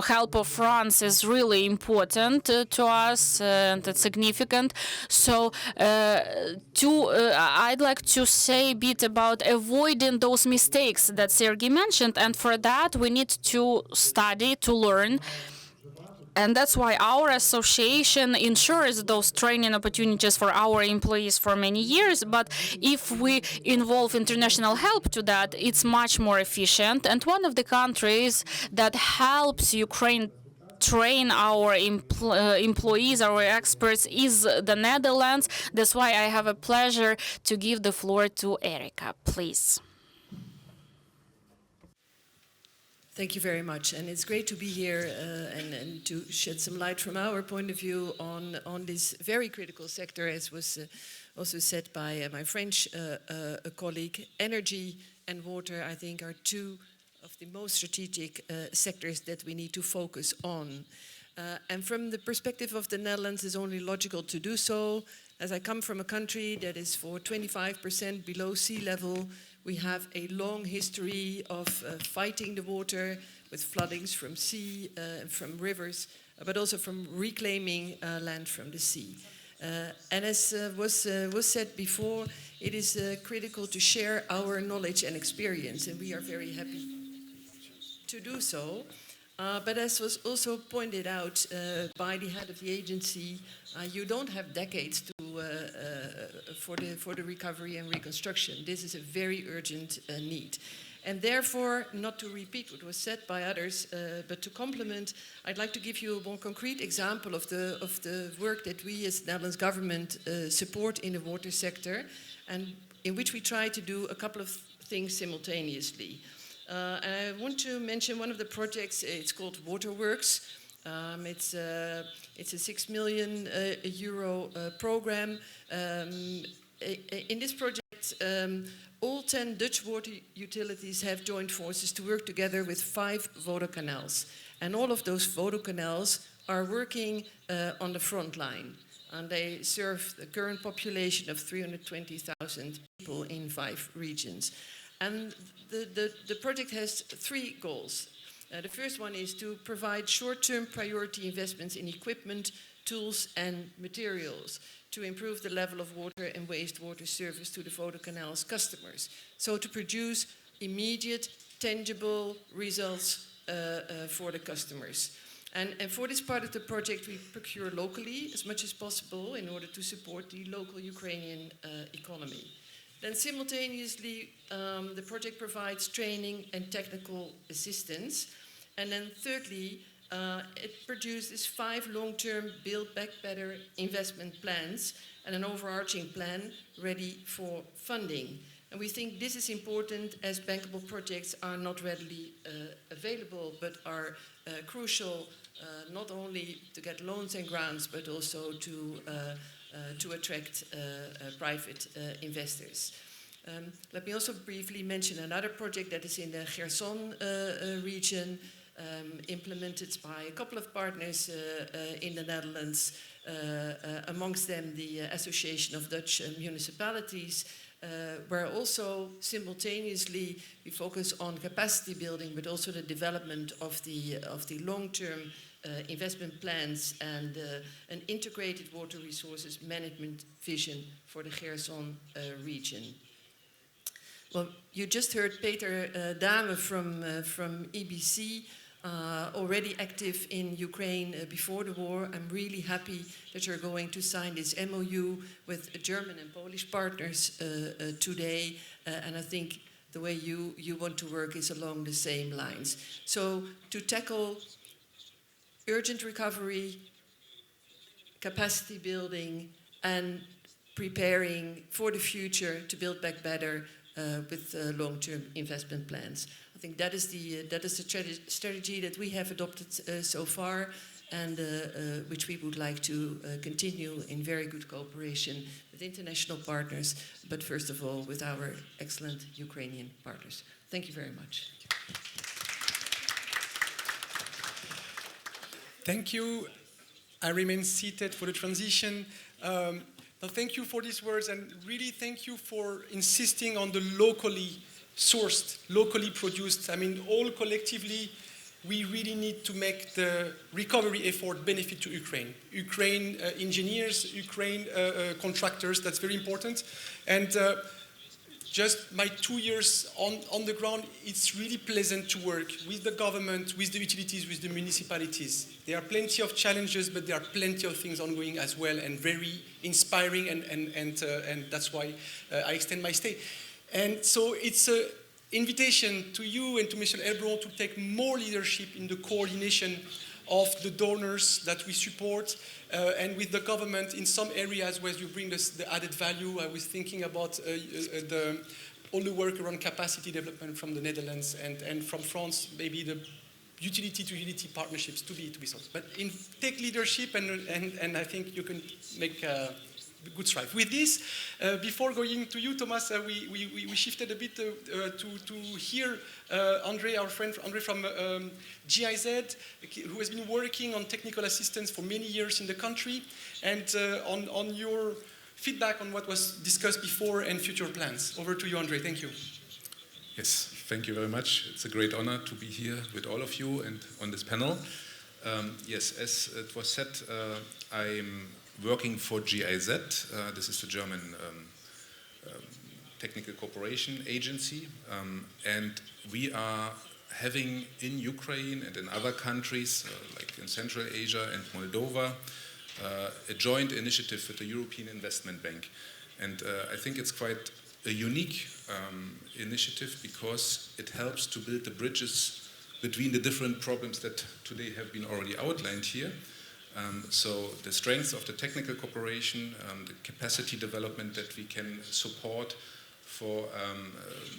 help of France is really important to us and it's significant. So I'd like to say a bit about avoiding those mistakes that Sergei mentioned, and for that we need to study, to learn. And that's why our association ensures those training opportunities for our employees for many years. But if we involve international help to that, it's much more efficient. And one of the countries that helps Ukraine train our employees, our experts, is the Netherlands. That's why I have a pleasure to give the floor to Erika, please. Thank you very much, and it's great to be here and to shed some light from our point of view on this very critical sector, as was also said by my French colleague. Energy and water, I think, are two of the most strategic sectors that we need to focus on. And from the perspective of the Netherlands, it's only logical to do so. As I come from a country that is for 25% below sea level, we have a long history of fighting the water with floodings from sea, from rivers, but also from reclaiming land from the sea. And as was said before, it is critical to share our knowledge and experience, and we are very happy to do so. But as was also pointed out by the head of the agency, you don't have decades for the recovery and reconstruction. This is a very urgent need. And therefore, not to repeat what was said by others, but to complement, I'd like to give you a more concrete example of the work that we as the Netherlands government support in the water sector, and in which we try to do a couple of things simultaneously. And I want to mention one of the projects. It's called Waterworks. It's a 6 million euro program. In this project, all 10 Dutch water utilities have joined forces to work together with 5 Vodocanals. And all of those Vodocanals are working on the front line. And they serve the current population of 320,000 people in 5 regions. And the project has 3 goals. The first one is to provide short-term priority investments in equipment, tools and materials to improve the level of water and wastewater service to the Vodocanal's customers. So to produce immediate, tangible results for the customers. And for this part of the project, we procure locally as much as possible in order to support the local Ukrainian economy. Then simultaneously, the project provides training and technical assistance. And then thirdly, it produces 5 long-term Build Back Better investment plans and an overarching plan ready for funding. And we think this is important as bankable projects are not readily available, but are crucial not only to get loans and grants, but also to attract private investors. Let me also briefly mention another project that is in the Kherson region, implemented by a couple of partners in the Netherlands, amongst them the Association of Dutch Municipalities, where also simultaneously we focus on capacity building, but also the development of the long-term investment plans and an integrated water resources management vision for the Kherson region. Well, you just heard Peter Dame from EBC, already active in Ukraine before the war. I'm really happy that you're going to sign this MOU with German and Polish partners today, and I think the way you want to work is along the same lines. So to tackle urgent recovery, capacity building, and preparing for the future to build back better with long-term investment plans. I think that is the strategy that we have adopted so far, and which we would like to continue in very good cooperation with international partners, but first of all with our excellent Ukrainian partners. Thank you very much. Thank you. I remain seated for the transition. Thank you for these words, and really thank you for insisting on the locally sourced, locally produced. I mean, all collectively, we really need to make the recovery effort benefit to Ukraine. Ukraine engineers, Ukraine contractors, that's very important. And just my 2 years on the ground, it's really pleasant to work with the government, with the utilities, with the municipalities. There are plenty of challenges, but there are plenty of things ongoing as well, and very inspiring, and that's why I extend my stay. And so it's an invitation to you and to Mr. Elbron to take more leadership in the coordination of the donors that we support, and with the government in some areas where you bring us the added value. I was thinking about all the work around capacity development from the Netherlands and from France, maybe the utility-to-utility partnerships to be solved. But take leadership, and I think you can make good strive. With this, before going to you, Thomas, we shifted a bit to hear Andre, our friend Andre from GIZ, who has been working on technical assistance for many years in the country, and on your feedback on what was discussed before and future plans. Over to you, Andre. Thank you. Yes, thank you very much. It's a great honor to be here with all of you and on this panel. Yes, as it was said, I'm working for GIZ. This is the German technical cooperation agency, and we are having in Ukraine and in other countries, like in Central Asia and Moldova, a joint initiative with the European Investment Bank. And I think it's quite a unique initiative because it helps to build the bridges between the different problems that today have been already outlined here. So the strength of the technical cooperation, the capacity development that we can support for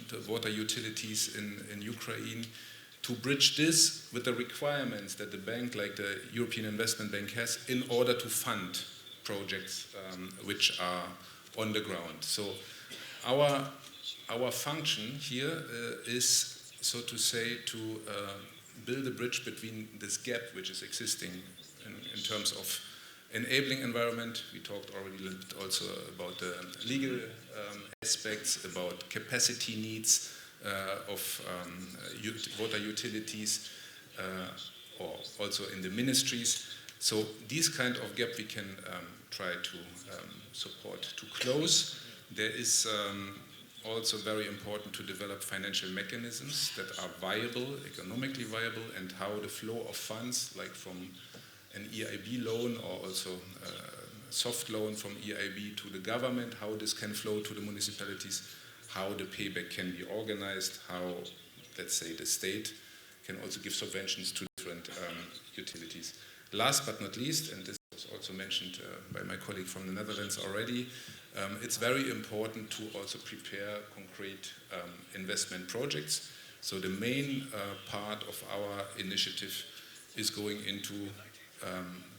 the water utilities in Ukraine, to bridge this with the requirements that the bank, like the European Investment Bank, has in order to fund projects which are on the ground. So our function here is, so to say, to build a bridge between this gap which is existing in terms of enabling environment. We talked already a little bit also about the legal aspects, about capacity needs of water utilities, or also in the ministries. So these kind of gap we can try to support to close. There is also very important to develop financial mechanisms that are viable, economically viable, and how the flow of funds, like from an EIB loan or also soft loan from EIB to the government, how this can flow to the municipalities, how the payback can be organized, how, let's say, the state can also give subventions to different utilities. Last but not least, and this was also mentioned by my colleague from the Netherlands already, it's very important to also prepare concrete investment projects. So the main part of our initiative is going into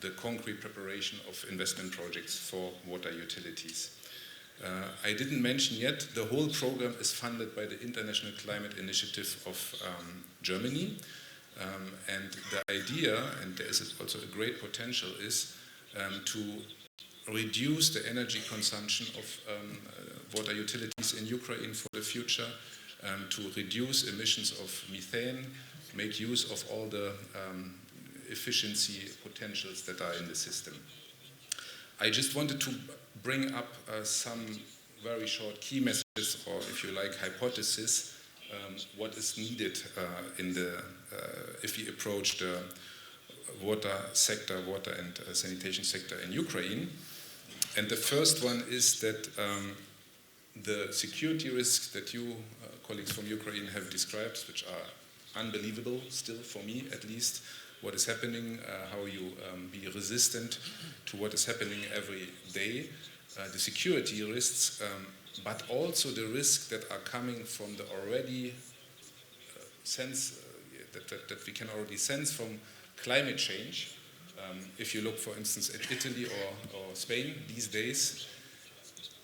the concrete preparation of investment projects for water utilities. I didn't mention yet, the whole program is funded by the International Climate Initiative of Germany. And the idea, and there is also a great potential, is to reduce the energy consumption of water utilities in Ukraine for the future, to reduce emissions of methane, make use of all the efficiency potentials that are in the system. I just wanted to bring up some very short key messages, or if you like, hypotheses, what is needed in the if we approach the water sector, water and sanitation sector in Ukraine. And the first one is that the security risks that you, colleagues from Ukraine, have described, which are unbelievable still, for me at least, what is happening, how you be resistant to what is happening every day, the security risks, but also the risks that are coming from the already sense, that we can already sense from climate change. If you look, for instance, at Italy or Spain these days,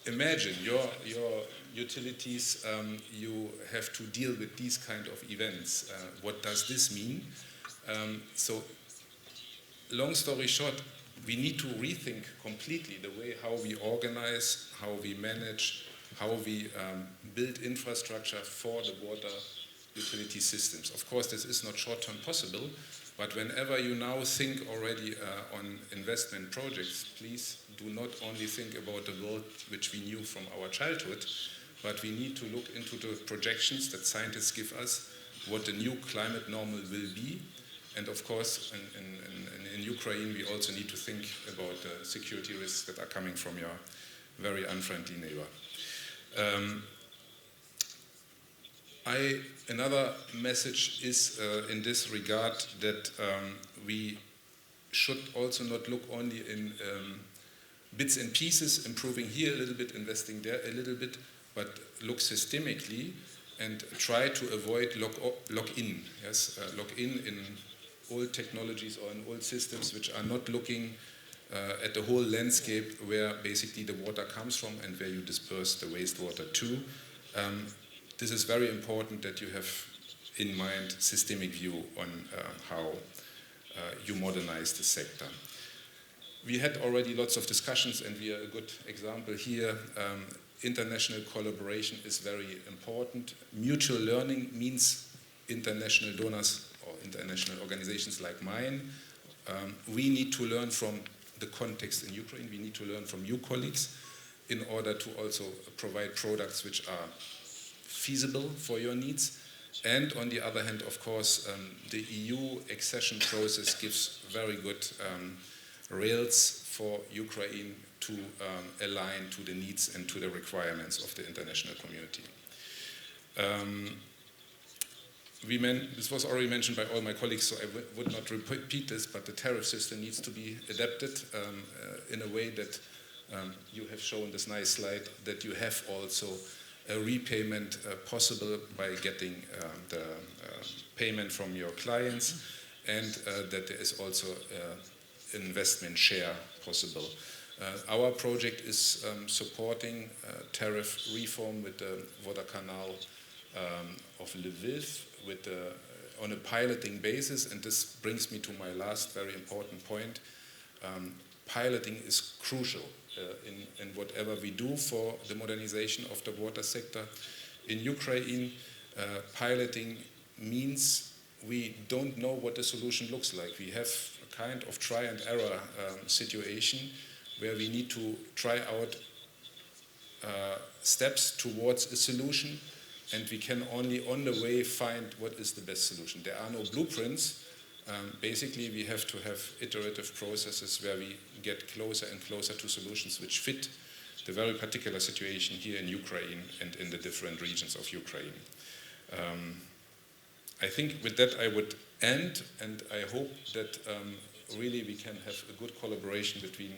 imagine your utilities, you have to deal with these kind of events. What does this mean? So, long story short, we need to rethink completely the way how we organize, how we manage, how we build infrastructure for the water utility systems. Of course, this is not short-term possible, but whenever you now think already on investment projects, please do not only think about the world which we knew from our childhood, but we need to look into the projections that scientists give us, what the new climate normal will be. And of course, in Ukraine, we also need to think about the security risks that are coming from your very unfriendly neighbor. Another message is in this regard that we should also not look only in bits and pieces, improving here a little bit, investing there a little bit, but look systemically and try to avoid lock-in. Yes, lock-in old technologies or in old systems which are not looking at the whole landscape where basically the water comes from and where you disperse the wastewater to. This is very important that you have in mind systemic view on how you modernize the sector. We had already lots of discussions, and we are a good example here. International collaboration is very important. Mutual learning means international donors or international organizations like mine. We need to learn from the context in Ukraine. We need to learn from you, colleagues, in order to also provide products which are feasible for your needs. And on the other hand, of course, the EU accession process gives very good rails for Ukraine to align to the needs and to the requirements of the international community. This was already mentioned by all my colleagues, so I would not repeat this, but the tariff system needs to be adapted in a way that you have shown this nice slide, that you have also a repayment possible by getting the payment from your clients, and that there is also investment share possible. Our project is supporting tariff reform with the water canal of Lviv on a piloting basis, and this brings me to my last very important point. Piloting is crucial in whatever we do for the modernization of the water sector. In Ukraine, piloting means we don't know what the solution looks like. We have a kind of try and error situation where we need to try out steps towards a solution, and we can only on the way find what is the best solution. There are no blueprints. Basically, we have to have iterative processes where we get closer and closer to solutions which fit the very particular situation here in Ukraine and in the different regions of Ukraine. I think with that I would end, and I hope that really we can have a good collaboration between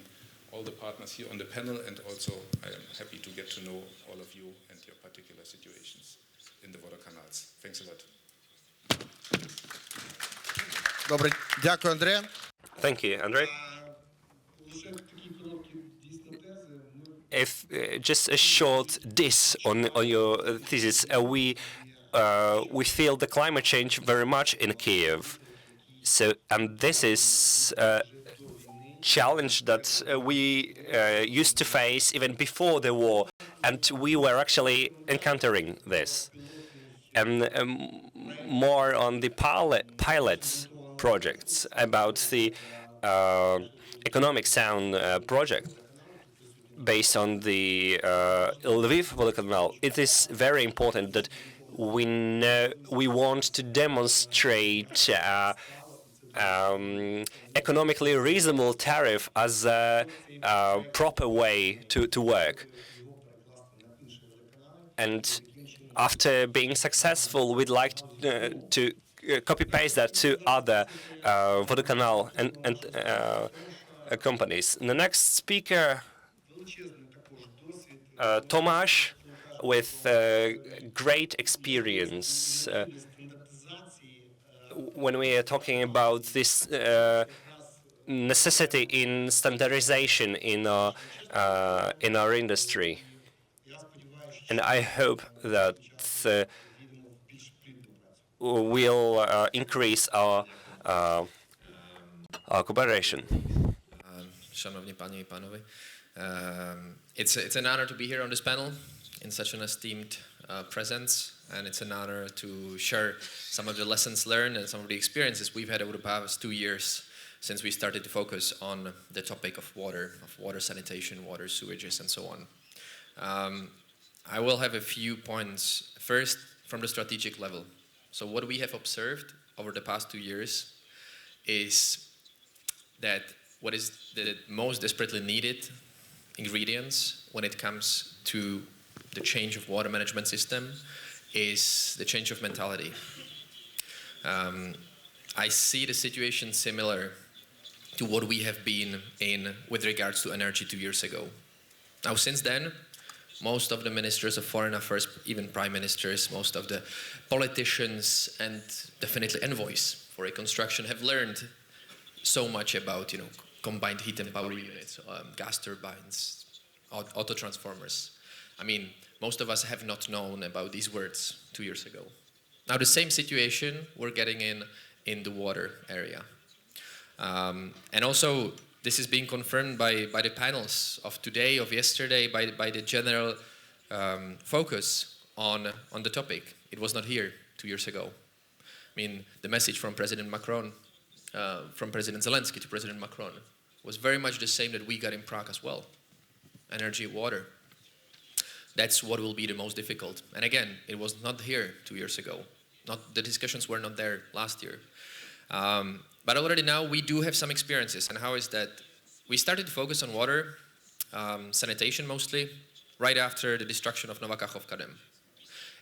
all the partners here on the panel, and also I am happy to get to know all of you and your particular situations in the water canals. Thanks a lot. Добре, дякую, Андре. Thank you, Andre. If just a short diss on your thesis, we feel the climate change very much in Kiev. So, and this is a challenge that we used to face even before the war, and we were actually encountering this. And more on the pilot projects about the economic sound project based on the Lviv water canal. It is very important that we want to demonstrate economically reasonable tariff as a proper way to work. And after being successful, we'd like to copy-paste that to other water canal and companies. The next speaker, Tomasz, with great experience when we are talking about this necessity in standardization in our industry. And I hope that we'll increase our cooperation. Szanowni Panie I Panowie, it's an honor to be here on this panel in such an esteemed presence, and it's an honor to share some of the lessons learned and some of the experiences we've had over the past 2 years since we started to focus on the topic of water sanitation, water sewages, and so on. I will have a few points. First, from the strategic level. So what we have observed over the past 2 years is that what is the most desperately needed ingredients when it comes to the change of water management system is the change of mentality. I see the situation similar to what we have been in with regards to energy 2 years ago. Now, since then, most of the ministers of foreign affairs, even prime ministers, most of the politicians, and definitely envoys for reconstruction have learned so much about, combined heat and power units, gas turbines, auto transformers. I mean, most of us have not known about these words 2 years ago. Now, the same situation we're getting in the water area. And also, this is being confirmed by the panels of today, of yesterday, by the general focus on the topic. It was not here 2 years ago. I mean, the message from President Macron, from President Zelensky to President Macron, was very much the same that we got in Prague as well. Energy, water. That's what will be the most difficult. And again, it was not here 2 years ago. The discussions were not there last year. But already now we do have some experiences. And how is that? We started to focus on water, sanitation mostly, right after the destruction of Novakachovka Dam.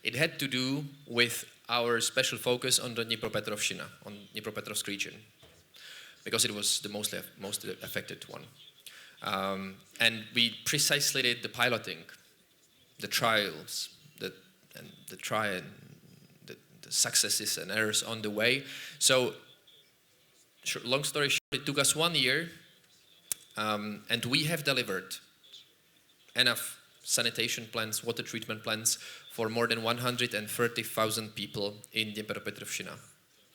It had to do with our special focus on the Dnipropetrovщina, on Dnipropetrovsk region, because it was the most affected one. And we precisely did the piloting, the trials, the try and the successes and errors on the way. So, long story short, it took us 1 year, and we have delivered enough sanitation plants, water treatment plants for more than 130,000 people in Dnipropetrovshchina,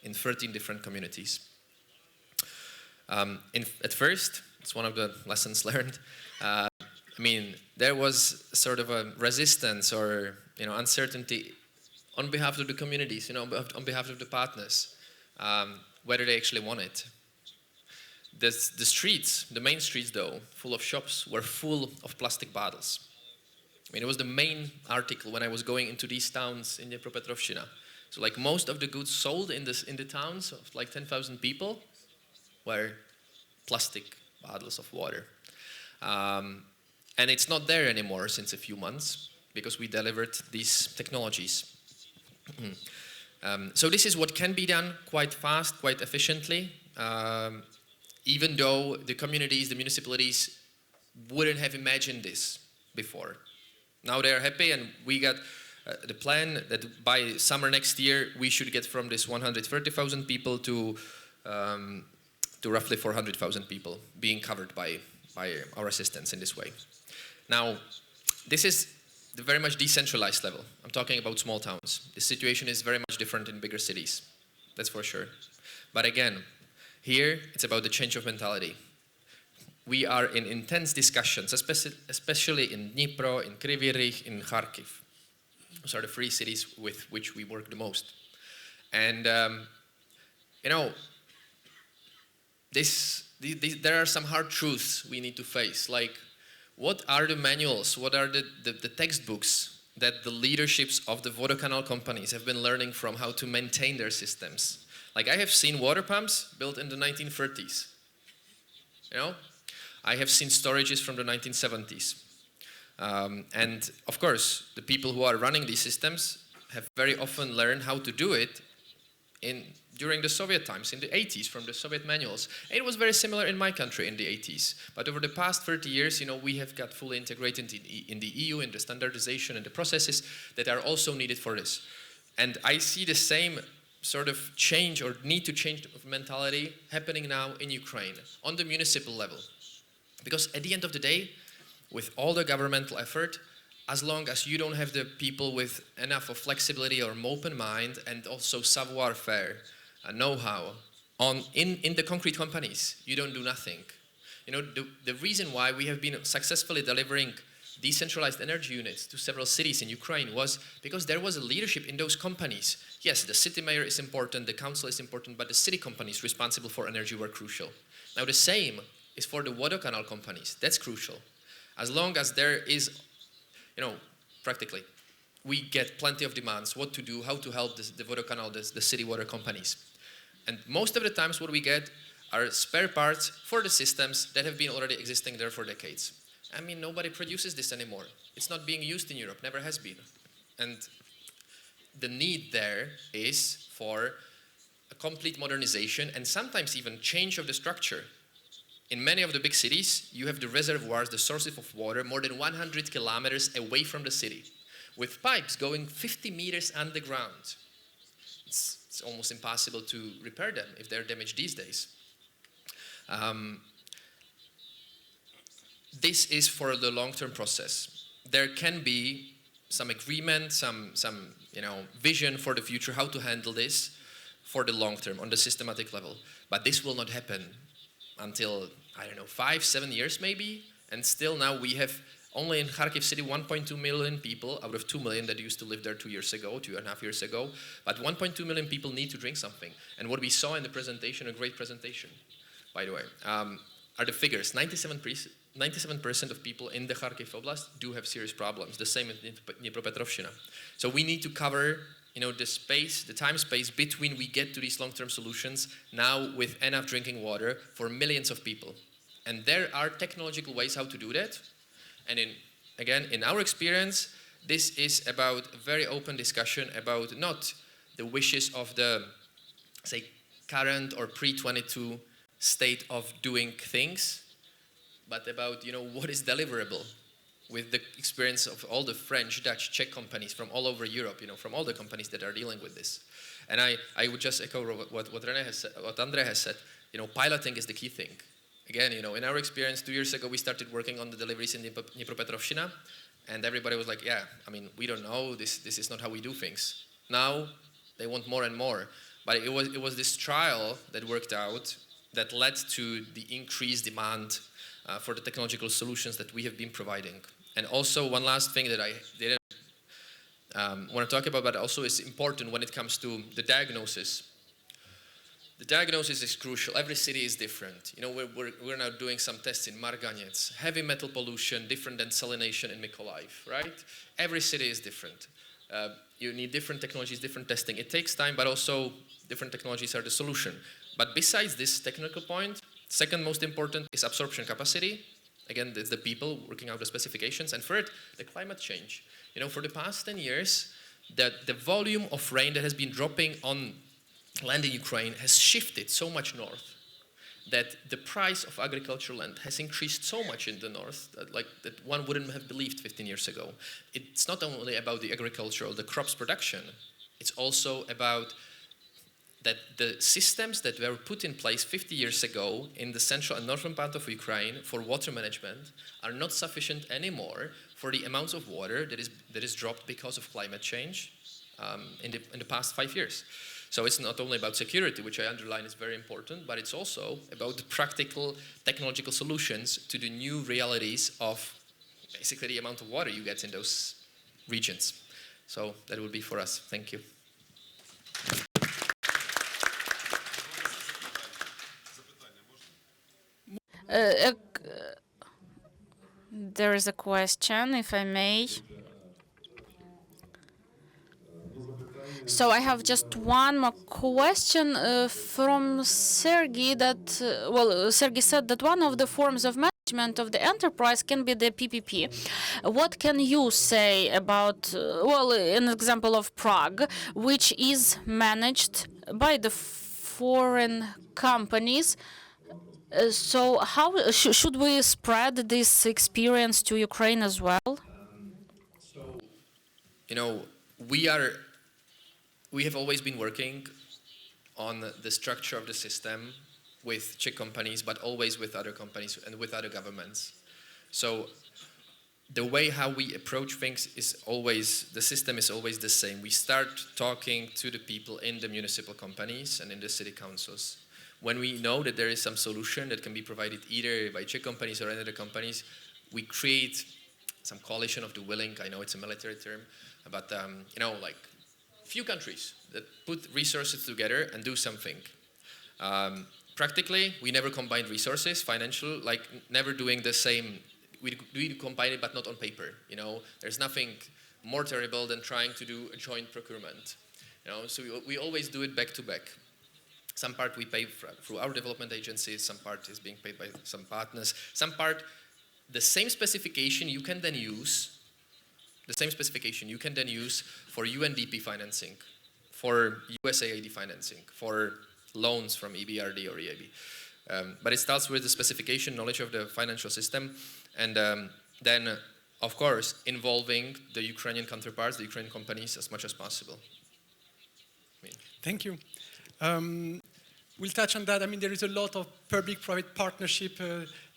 in 13 different communities. At first, it's one of the lessons learned. I mean, there was sort of a resistance or uncertainty on behalf of the communities, on behalf of the partners, whether they actually want it. The streets, the main streets though, full of shops, were full of plastic bottles. I mean, it was the main article when I was going into these towns in Dnipropetrovshchina. So like most of the goods sold in the towns of like 10,000 people were plastic bottles of water. And it's not there anymore since a few months because we delivered these technologies. So this is what can be done quite fast, quite efficiently, even though the communities, the municipalities wouldn't have imagined this before. Now they are happy, and we got the plan that by summer next year we should get from this 130,000 people to roughly 400,000 people being covered by our assistance in this way. Now, this is the very much decentralized level. I'm talking about small towns. The situation is very much different in bigger cities, that's for sure. But again, here it's about the change of mentality. We are in intense discussions, especially in Dnipro, in Kryvyi Rih, in Kharkiv. Those are the three cities with which we work the most. And there are some hard truths we need to face, like what are the manuals, what are the textbooks that the leaderships of the water canal companies have been learning from how to maintain their systems. Like I have seen water pumps built in the 1930s, I have seen storages from the 1970s. And of course, the people who are running these systems have very often learned how to do it during the Soviet times, in the 80s, from the Soviet manuals. And it was very similar in my country in the 80s. But over the past 30 years, we have got fully integrated in the EU, in the standardization and the processes that are also needed for this. And I see the same sort of change or need to change of mentality happening now in Ukraine, on the municipal level. Because at the end of the day, with all the governmental effort, as long as you don't have the people with enough of flexibility or open mind and also savoir-faire, know-how, in the concrete companies, you don't do nothing. The reason why we have been successfully delivering decentralized energy units to several cities in Ukraine was because there was a leadership in those companies. Yes, the city mayor is important, the council is important, but the city companies responsible for energy were crucial. Now the same is for the water canal companies. That's crucial. As long as there is, practically, we get plenty of demands, what to do, how to help the water canal, the city water companies. And most of the times what we get are spare parts for the systems that have been already existing there for decades. I mean, nobody produces this anymore. It's not being used in Europe, never has been. And the need there is for a complete modernization and sometimes even change of the structure. In many of the big cities, you have the reservoirs, the sources of water, more than 100 kilometers away from the city, with pipes going 50 meters underground. It's almost impossible to repair them if they're damaged these days. This is for the long-term process. There can be some agreement, some vision for the future, how to handle this for the long term on the systematic level. But this will not happen until, 5-7 years maybe. And still now we have only in Kharkiv city 1.2 million people out of 2 million that used to live there 2.5 years ago. But 1.2 million people need to drink something. And what we saw in the presentation, a great presentation, by the way, are the figures. 97% of people in the Kharkiv Oblast do have serious problems. The same in Dnipropetrovshchina. So we need to cover the time space between we get to these long-term solutions now with enough drinking water for millions of people. And there are technological ways how to do that. And in our experience, this is about a very open discussion about not the wishes of the, say, current or pre-22 state of doing things, but about what is deliverable. with the experience of all the French, Dutch, Czech companies from all over Europe, from all the companies that are dealing with this. And I would just echo what René has said, what Andre has said. Piloting is the key thing. Again, in our experience, 2 years ago, we started working on the deliveries in Dnipropetrovщina, and everybody was like, yeah, we don't know, this is not how we do things. Now, they want more and more. But it was this trial that worked out that led to the increased demand for the technological solutions that we have been providing. And also, one last thing that I didn't want to talk about, but also is important when it comes to the diagnosis. The diagnosis is crucial. Every city is different. We're now doing some tests in Marganec. Heavy metal pollution, different than salination in Mykolaiv, right? Every city is different. You need different technologies, different testing. It takes time, but also different technologies are the solution. But besides this technical point, second most important is absorption capacity. Again, it's the people working out the specifications. And third, the climate change. For the past 10 years, the volume of rain that has been dropping on land in Ukraine has shifted so much north that the price of agricultural land has increased so much in the north that one wouldn't have believed 15 years ago. It's not only about the agriculture or the crops production, it's also about that the systems that were put in place 50 years ago in the central and northern part of Ukraine for water management are not sufficient anymore for the amounts of water that is dropped because of climate change in the past 5 years. So it's not only about security, which I underline is very important, but it's also about the practical technological solutions to the new realities of basically the amount of water you get in those regions. So that will be for us. Thank you. There is a question, if I may. So I have just one more question from Sergey Sergey said that one of the forms of management of the enterprise can be the PPP. What can you say about, an example of Prague, which is managed by the foreign companies? So how should we spread this experience to Ukraine as well? We have always been working on the structure of the system with Czech companies, but always with other companies and with other governments. So the way how we approach things is always, the system is always the same. We start talking to the people in the municipal companies and in the city councils. When we know that there is some solution that can be provided either by Czech companies or any other companies, we create some coalition of the willing. I know it's a military term, but few countries that put resources together and do something. Practically, we never combined resources, financial, never doing the same. We combine it, but not on paper. There's nothing more terrible than trying to do a joint procurement. So we always do it back to back. Some part we pay through our development agencies, some part is being paid by some partners, some part the same specification you can then use for UNDP financing, for USAID financing, for loans from EBRD or EIB. But it starts with the specification, knowledge of the financial system, and then, of course, involving the Ukrainian counterparts, the Ukrainian companies, as much as possible. Thank you. We'll touch on that. There is a lot of public-private partnership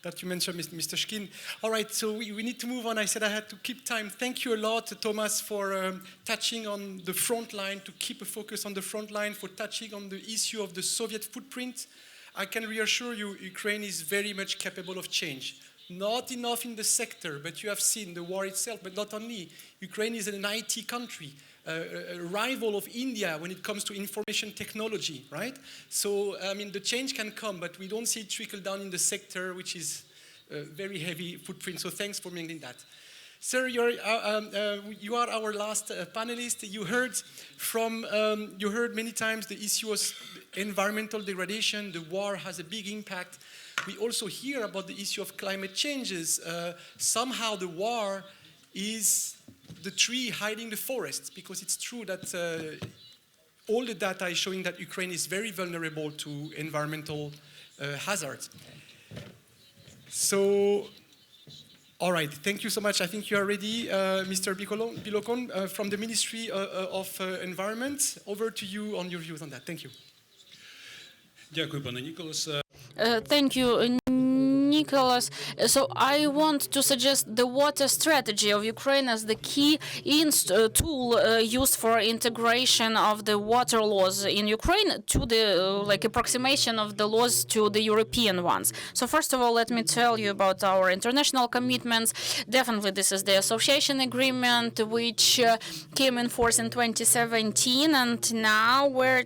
that you mentioned, Mr. Shkin. All right, so we need to move on. I said I had to keep time. Thank you a lot, Thomas, for touching on the front line, to keep a focus on the front line, for touching on the issue of the Soviet footprint. I can reassure you, Ukraine is very much capable of change. Not enough in the sector, but you have seen the war itself, but not only. Ukraine is an IT country, a rival of India when it comes to information technology, right? So, the change can come, but we don't see it trickle down in the sector, which is a very heavy footprint. So thanks for mentioning that. Sir, you are our last panelist. You heard many times the issue of environmental degradation. The war has a big impact. We also hear about the issue of climate changes. Somehow the war is the tree hiding the forest, because it's true that all the data is showing that Ukraine is very vulnerable to environmental hazards. So All right, thank you so much. I think you are ready, Mr. Bilokon from the Ministry of Environment. Over to you on your views on that. Thank you. Дякую, пане Ніколасе. Thank you, Nicholas. So I want to suggest the water strategy of Ukraine as the key tool used for integration of the water laws in Ukraine to the approximation of the laws to the European ones. So first of all, let me tell you about our international commitments. Definitely, this is the association agreement which came in force in 2017, and now we're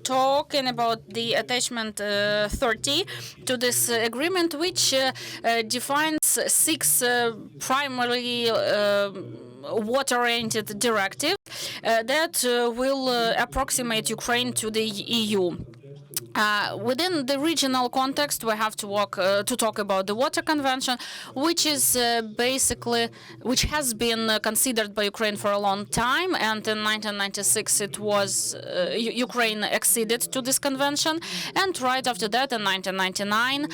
talking about the attachment 30 to this agreement, which defines 6 primary water-oriented directives that will approximate Ukraine to the EU. Within the regional context, we have to talk about the Water Convention, which is which has been considered by Ukraine for a long time, and in 1996 it was Ukraine acceded to this convention, and right after that, in 1999,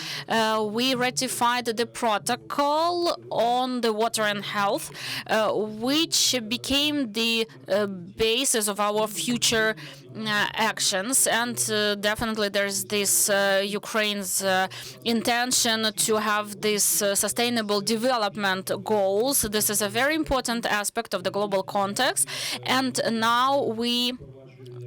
we ratified the protocol on the water and health, which became the basis of our future actions, and definitely there's this Ukraine's intention to have these sustainable development goals. This is a very important aspect of the global context, and now we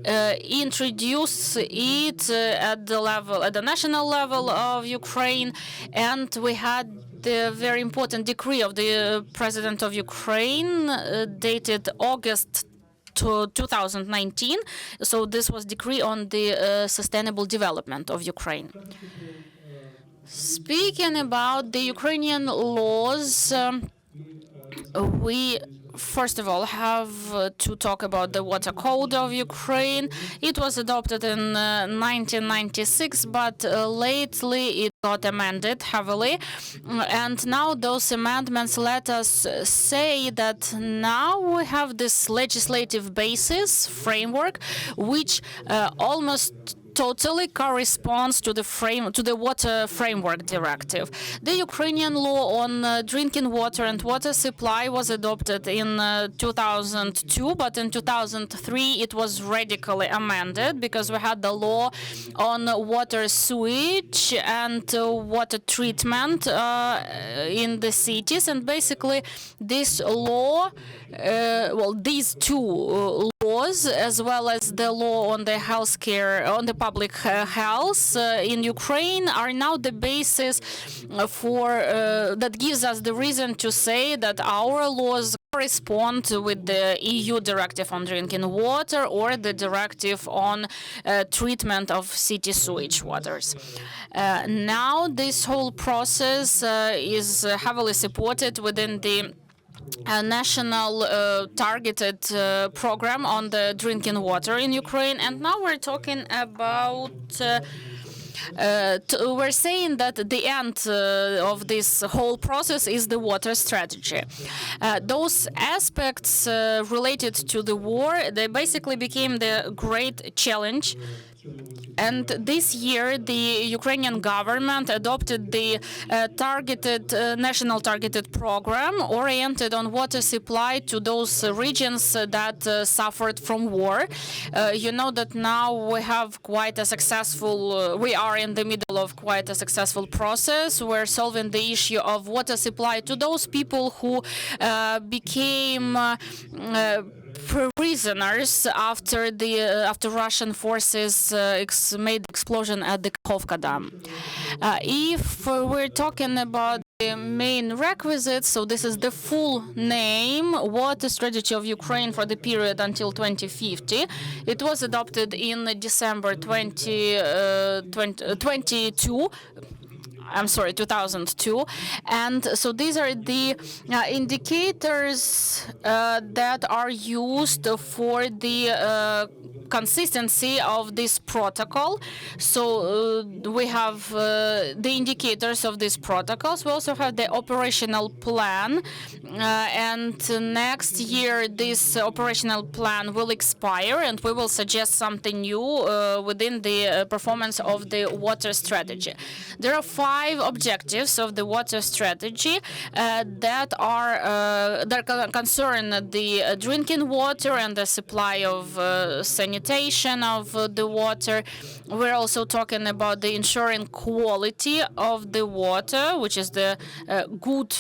introduce it at the national level of Ukraine, and we had the very important decree of the President of Ukraine dated August to 2019. So this was decree on the sustainable development of Ukraine. Speaking about the Ukrainian laws, we first of all have to talk about the Water Code of Ukraine. It was adopted in 1996, but lately it got amended heavily. And now those amendments let us say that now we have this legislative basis framework, which almost totally corresponds to the Water Framework Directive. The Ukrainian law on drinking water and water supply was adopted in 2002, but in 2003 it was radically amended because we had the law on water sewage and water treatment in the cities, and basically this law, these two laws, as well as the law on the healthcare, on the public health in Ukraine, are now the basis for that gives us the reason to say that our laws correspond with the EU directive on drinking water or the directive on treatment of city sewage waters. Now this whole process is heavily supported within the national targeted program on the drinking water in Ukraine, and now we're talking about we're saying that the end of this whole process is the water strategy. Those aspects related to the war, they basically became the great challenge. And this year, the Ukrainian government adopted the national targeted program oriented on water supply to those regions that suffered from war. You know that now we are in the middle of quite a successful process. We're solving the issue of water supply to those people who became prisoners after Russian forces made explosion at the Kakhovka Dam. If we're talking about the main requisites, so this is the full name, Water Strategy of Ukraine for the period until 2050. It was adopted in December 2002. 2002, and so these are the indicators that are used for the consistency of this protocol. So we have the indicators of these protocols. We also have the operational plan, and next year this operational plan will expire, and we will suggest something new within the performance of the water strategy. There are 5 5 objectives of the water strategy that concern the drinking water and the supply of sanitation of the water. We're also talking about the ensuring quality of the water, which is the good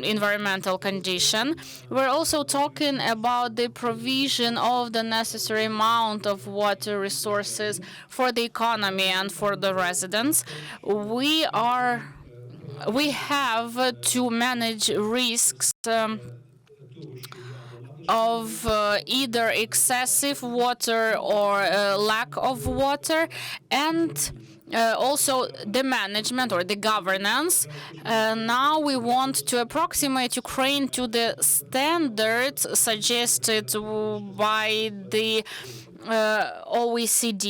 environmental condition. We're also talking about the provision of the necessary amount of water resources for the economy and for the residents. We have to manage risks of either excessive water or lack of water, and also the management or the governance. Now we want to approximate Ukraine to the standards suggested by the OECD.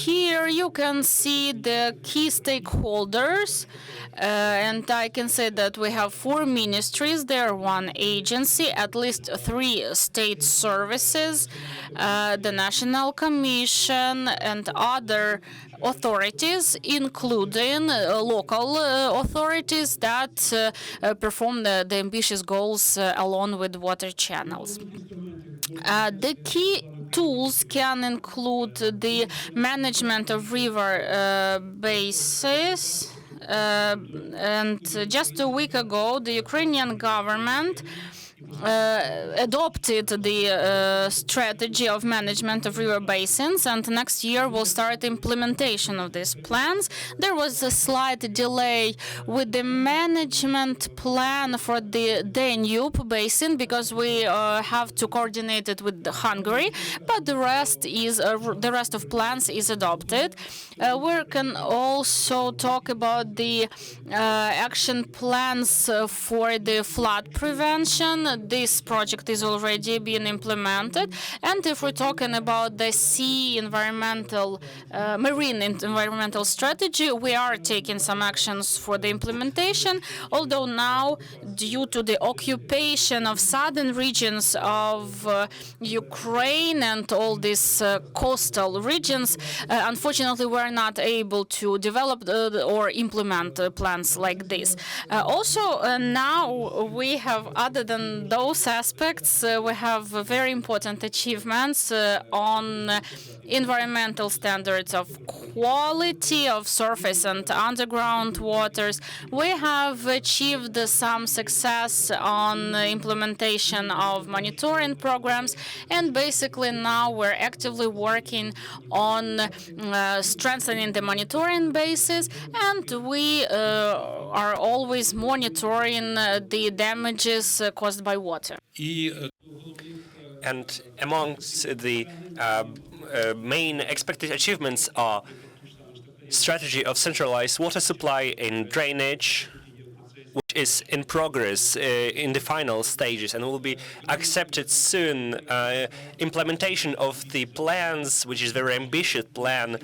Here you can see the key stakeholders, and I can say that we have 4 ministries there, 1 agency, at least 3 state services, the National Commission, and other authorities, including local authorities that perform the ambitious goals along with water channels. The key tools can include the management of river bases. And just a week ago, the Ukrainian government adopted the strategy of management of river basins, and next year will start implementation of these plans. There was a slight delay with the management plan for the Danube basin because we have to coordinate it with Hungary, but the rest of plans is adopted. We can also talk about the action plans for the flood prevention. This project is already being implemented. And if we're talking about the marine environmental strategy, we are taking some actions for the implementation, although now, due to the occupation of southern regions of Ukraine and all these coastal regions, unfortunately, we're not able to develop or implement plans like this. Also, now we have, other than those aspects, we have very important achievements on environmental standards of quality of surface and underground waters. We have achieved some success on implementation of monitoring programs, and basically now we're actively working on strengthening the monitoring basis, and we are always monitoring the damages caused by water. And amongst the main expected achievements are strategy of centralized water supply and drainage, which is in progress in the final stages and will be accepted soon. Implementation of the plans, which is a very ambitious plan,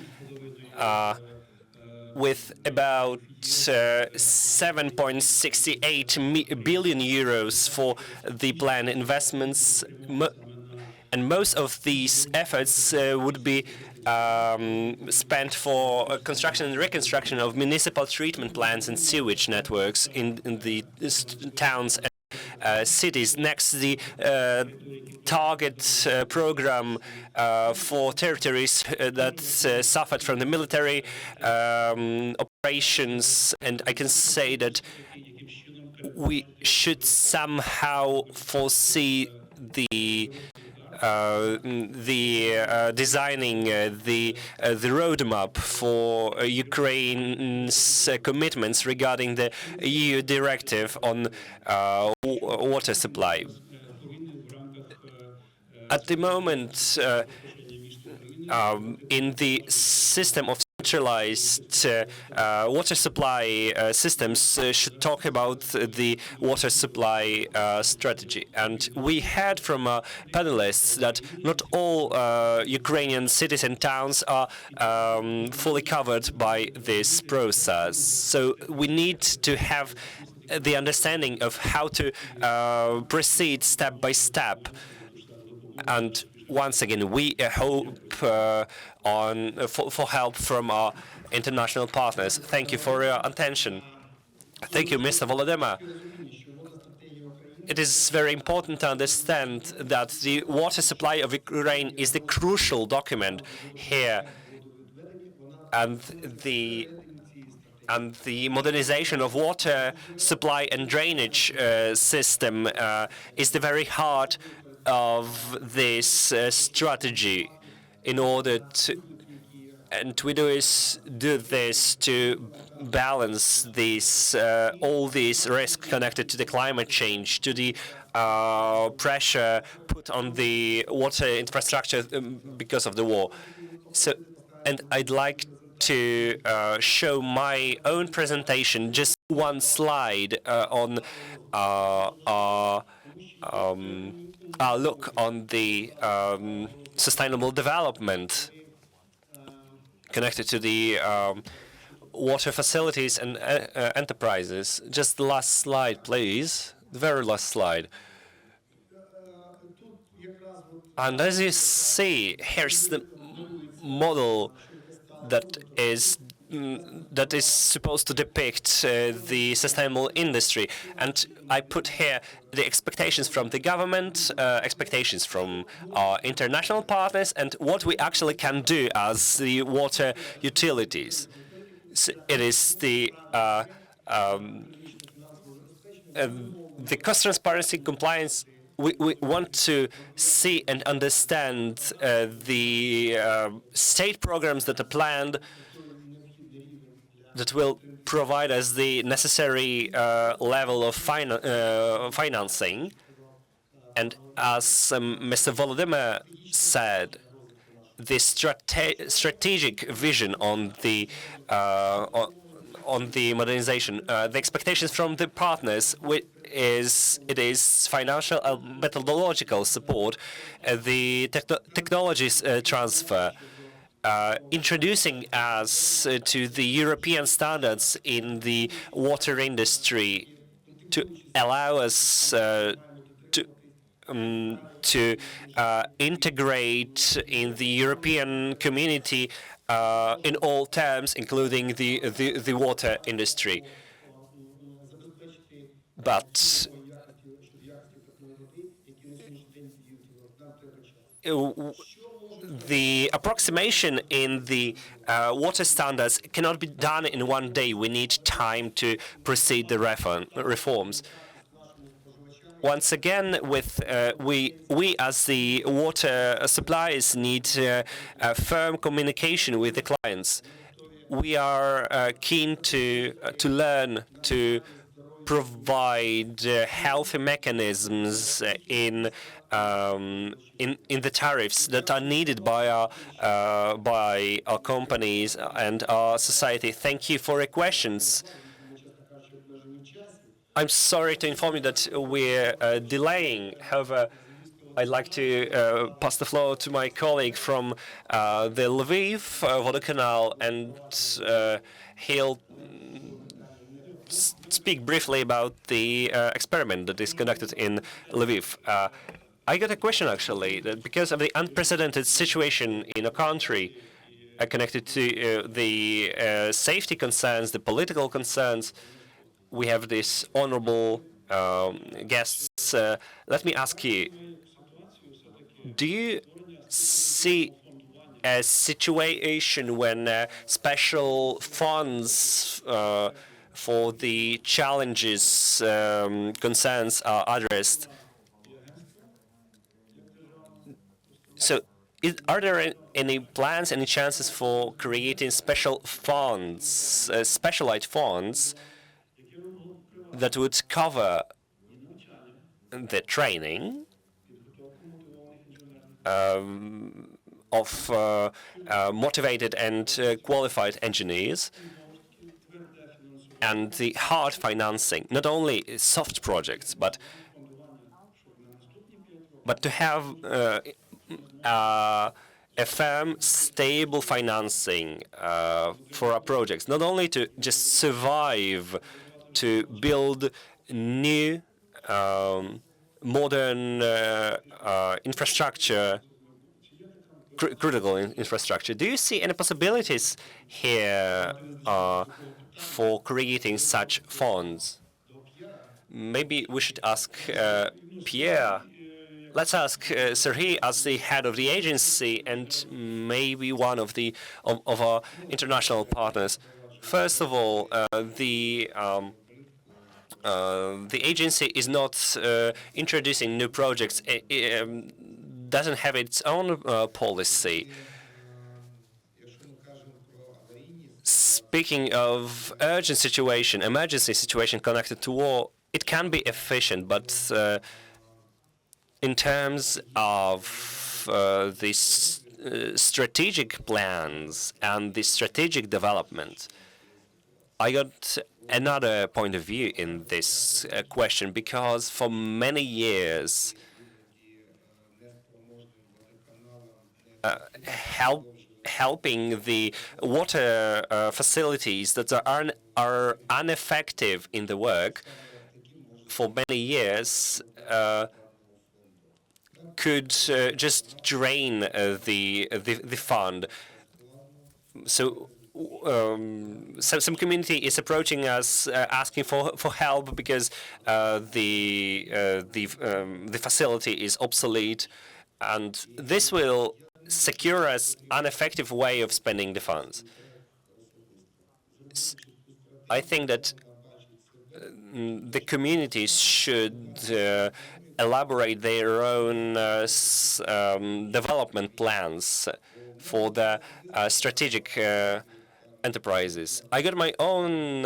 with about 7.68 billion euros for the planned investments, and most of these efforts would be spent for construction and reconstruction of municipal treatment plants and sewage networks in the towns and cities. Next, the target program for territories that suffered from the military operations, and I can say that we should somehow foresee the designing the roadmap for Ukraine's commitments regarding the EU directive on water supply. At the moment, in the system of centralized water supply systems should talk about the water supply strategy. And we heard from panelists that not all Ukrainian cities and towns are fully covered by this process. So we need to have the understanding of how to proceed step by step. And once again, we hope for help from our international partners. Thank you for your attention. Thank you, Mr. Volodymyr. It is very important to understand that the water supply of Ukraine is the crucial document here, and the modernization of water supply and drainage system is the very heart of this strategy. In order to, and we do this to balance these all these risks connected to the climate change, to the pressure put on the water infrastructure because of the war. So, and I'd like to show my own presentation, just one slide on our look on the sustainable development connected to the water facilities and enterprises. Just the last slide, please. The very last slide. And as you see, here's the model that is supposed to depict the sustainable industry. And I put here the expectations from the government, expectations from our international partners, and what we actually can do as the water utilities. So it is the cost transparency compliance. We want to see and understand the state programs that are planned that will provide us the necessary level of financing. And as Mr. Volodymyr said, the strategic vision on the modernization, the expectations from the partners, it is financial and methodological support, the technologies transfer, introducing us to the European standards in the water industry to allow us to integrate in the European community in all terms, including the water industry. But the approximation in the water standards cannot be done in one day. We need time to proceed the reforms. Once again, we as the water suppliers need firm communication with the clients. We are keen to learn to provide healthy mechanisms in the tariffs that are needed by our companies and our society. Thank you for your questions. I'm sorry to inform you that we're delaying. However, I'd like to pass the floor to my colleague from the Lviv Vodokanal, and he'll speak briefly about the experiment that is conducted in Lviv. I got a question, actually, that because of the unprecedented situation in a country connected to the safety concerns, the political concerns, we have these honorable guests. Let me ask you, do you see a situation when special funds for the challenges, concerns are addressed? So, are there any plans, any chances for creating special funds, specialized funds that would cover the training of motivated and qualified engineers, and the hard financing, not only soft projects, but to have a firm, stable financing for our projects, not only to just survive, to build new modern infrastructure critical infrastructure. Do you see any possibilities here for creating such funds? Maybe we should ask Pierre. Let's ask Serhii as the head of the agency and maybe one of our international partners. First of all, the agency is not introducing new projects. It doesn't have its own policy. Speaking of urgent situation, emergency situation connected to war, it can be efficient, but in terms of these strategic plans and the strategic development, I got another point of view in this question, because for many years, helping the water facilities that are ineffective in the work for many years could just drain the fund. So some community is approaching us asking for help because the facility is obsolete, and this will secure us an effective way of spending the funds. I think that the communities should elaborate their own development plans for the strategic enterprises. I got my own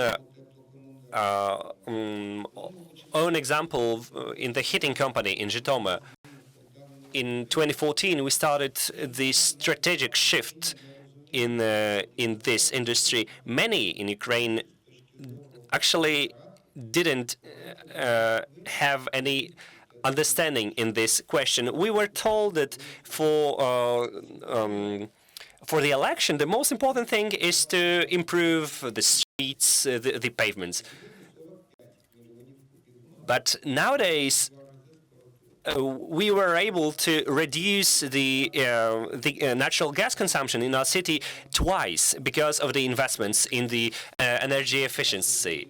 example in the heating company in Zhytomyr. In 2014, we started the strategic shift in this industry. Many in Ukraine actually didn't have any understanding in this question. We were told that for the election, the most important thing is to improve the streets, the pavements. But nowadays, we were able to reduce the natural gas consumption in our city twice because of the investments in the energy efficiency.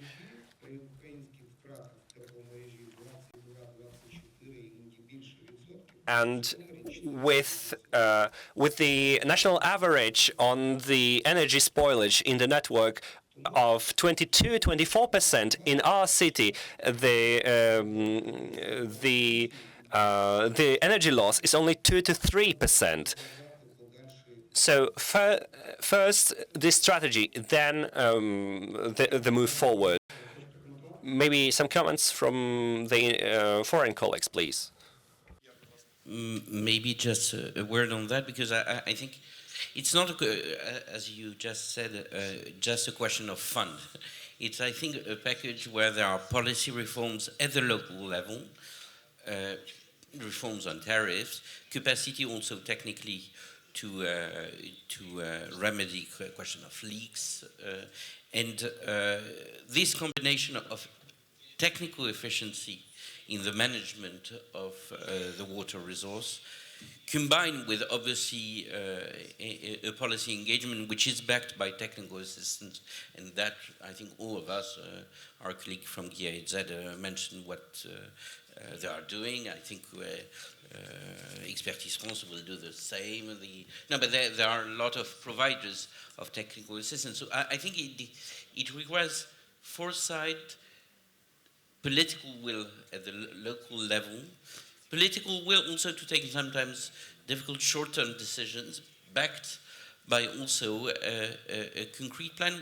And with the national average on the energy spoilage in the network of 22-24%, in our city, the energy loss is only 2 to 3%. So first the strategy, then the move forward. Maybe some comments from the foreign colleagues, please. Maybe just a word on that, because I think it's not, as you just said, just a question of fund. It's, I think, a package where there are policy reforms at the local level, reforms on tariffs, capacity also technically to remedy the question of leaks, and this combination of technical efficiency in the management of the water resource, combined with obviously a policy engagement which is backed by technical assistance, and that I think all of us, our colleague from GIZ mentioned what they are doing. I think Expertise France will do the same. But there are a lot of providers of technical assistance. So I think it requires foresight, political will at the local level, political will also to take sometimes difficult short-term decisions, backed by also a concrete plan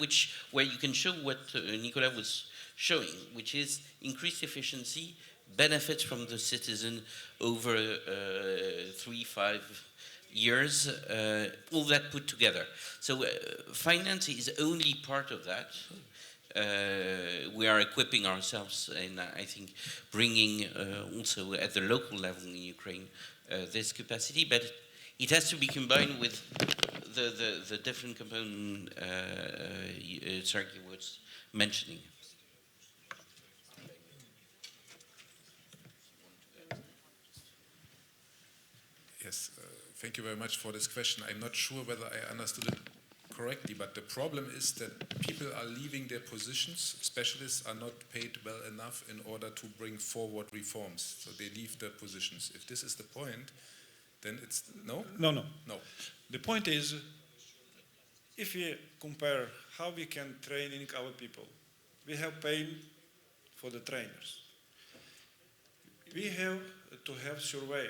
where you can show what Nicolas was showing, which is increased efficiency, benefits from the citizen over 3-5 years, all that put together. So finance is only part of that. We are equipping ourselves, and I think bringing also at the local level in Ukraine this capacity, but it has to be combined with the different component Sergei was mentioning. Yes, Thank you very much for this question. I'm not sure whether I understood it correctly, but the problem is that people are leaving their positions. Specialists are not paid well enough in order to bring forward reforms. So they leave their positions. If this is the point, then it's no? No, no. No. The point is, if we compare how we can training our people, we have paid for the trainers. We have to have survey.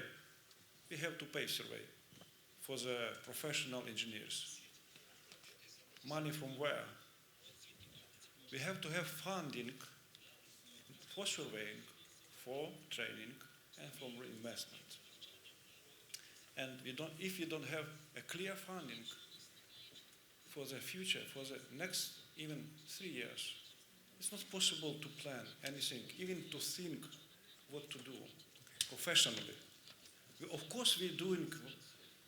We have to pay survey for the professional engineers. Money from where? We have to have funding for surveying, for training, and for reinvestment. And if you don't have a clear funding for the future, for the next even 3 years, it's not possible to plan anything, even to think what to do professionally. Of course, we're doing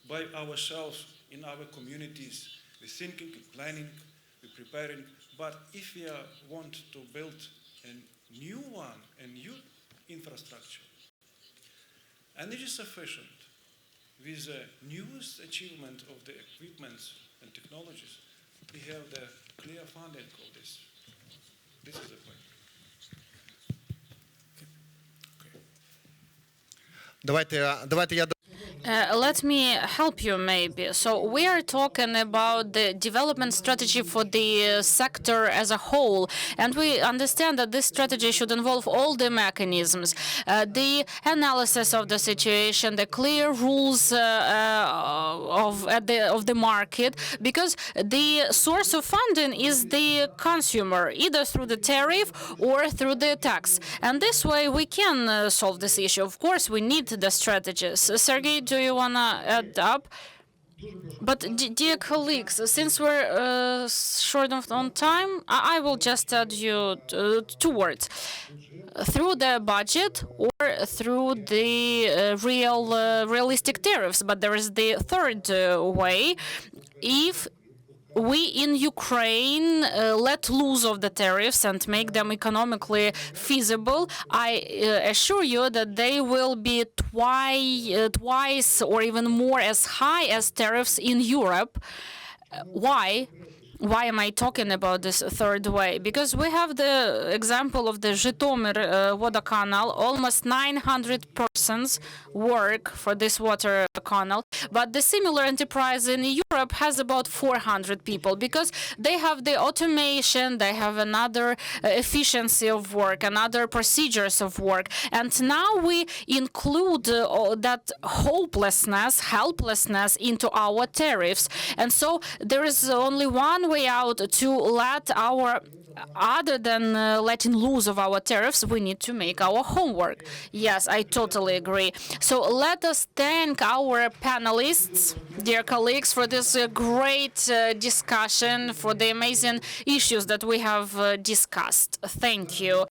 by ourselves in our communities. We're thinking, planning, we're preparing. But if we want to build a new one, a new infrastructure, energy sufficient, with the newest achievement of the equipment and technologies, we have the clear funding of this. This is the point. Давайте я Let me help you maybe. So we are talking about the development strategy for the sector as a whole, and we understand that this strategy should involve all the mechanisms, the analysis of the situation, the clear rules of the market, because the source of funding is the consumer, either through the tariff or through the tax. And this way we can solve this issue. Of course, we need the strategies. Sergey, do you want to add up? But dear colleagues, since we're short on time, I will just add you 2 words. Through the budget or through the realistic tariffs. But there is the third way. If we in Ukraine let loose of the tariffs and make them economically feasible, I assure you that they will be twice or even more as high as tariffs in Europe. Why? Why am I talking about this third way? Because we have the example of the Zhytomyr water canal. Almost 900 persons work for this water canal. But the similar enterprise in Europe has about 400 people because they have the automation, they have another efficiency of work, another procedures of work. And now we include that helplessness into our tariffs. And so there is only one way out to let our, other than letting loose of our tariffs, we need to make our homework. Yes, I totally agree. So let us thank our panelists, dear colleagues, for this great discussion, for the amazing issues that we have discussed. Thank you.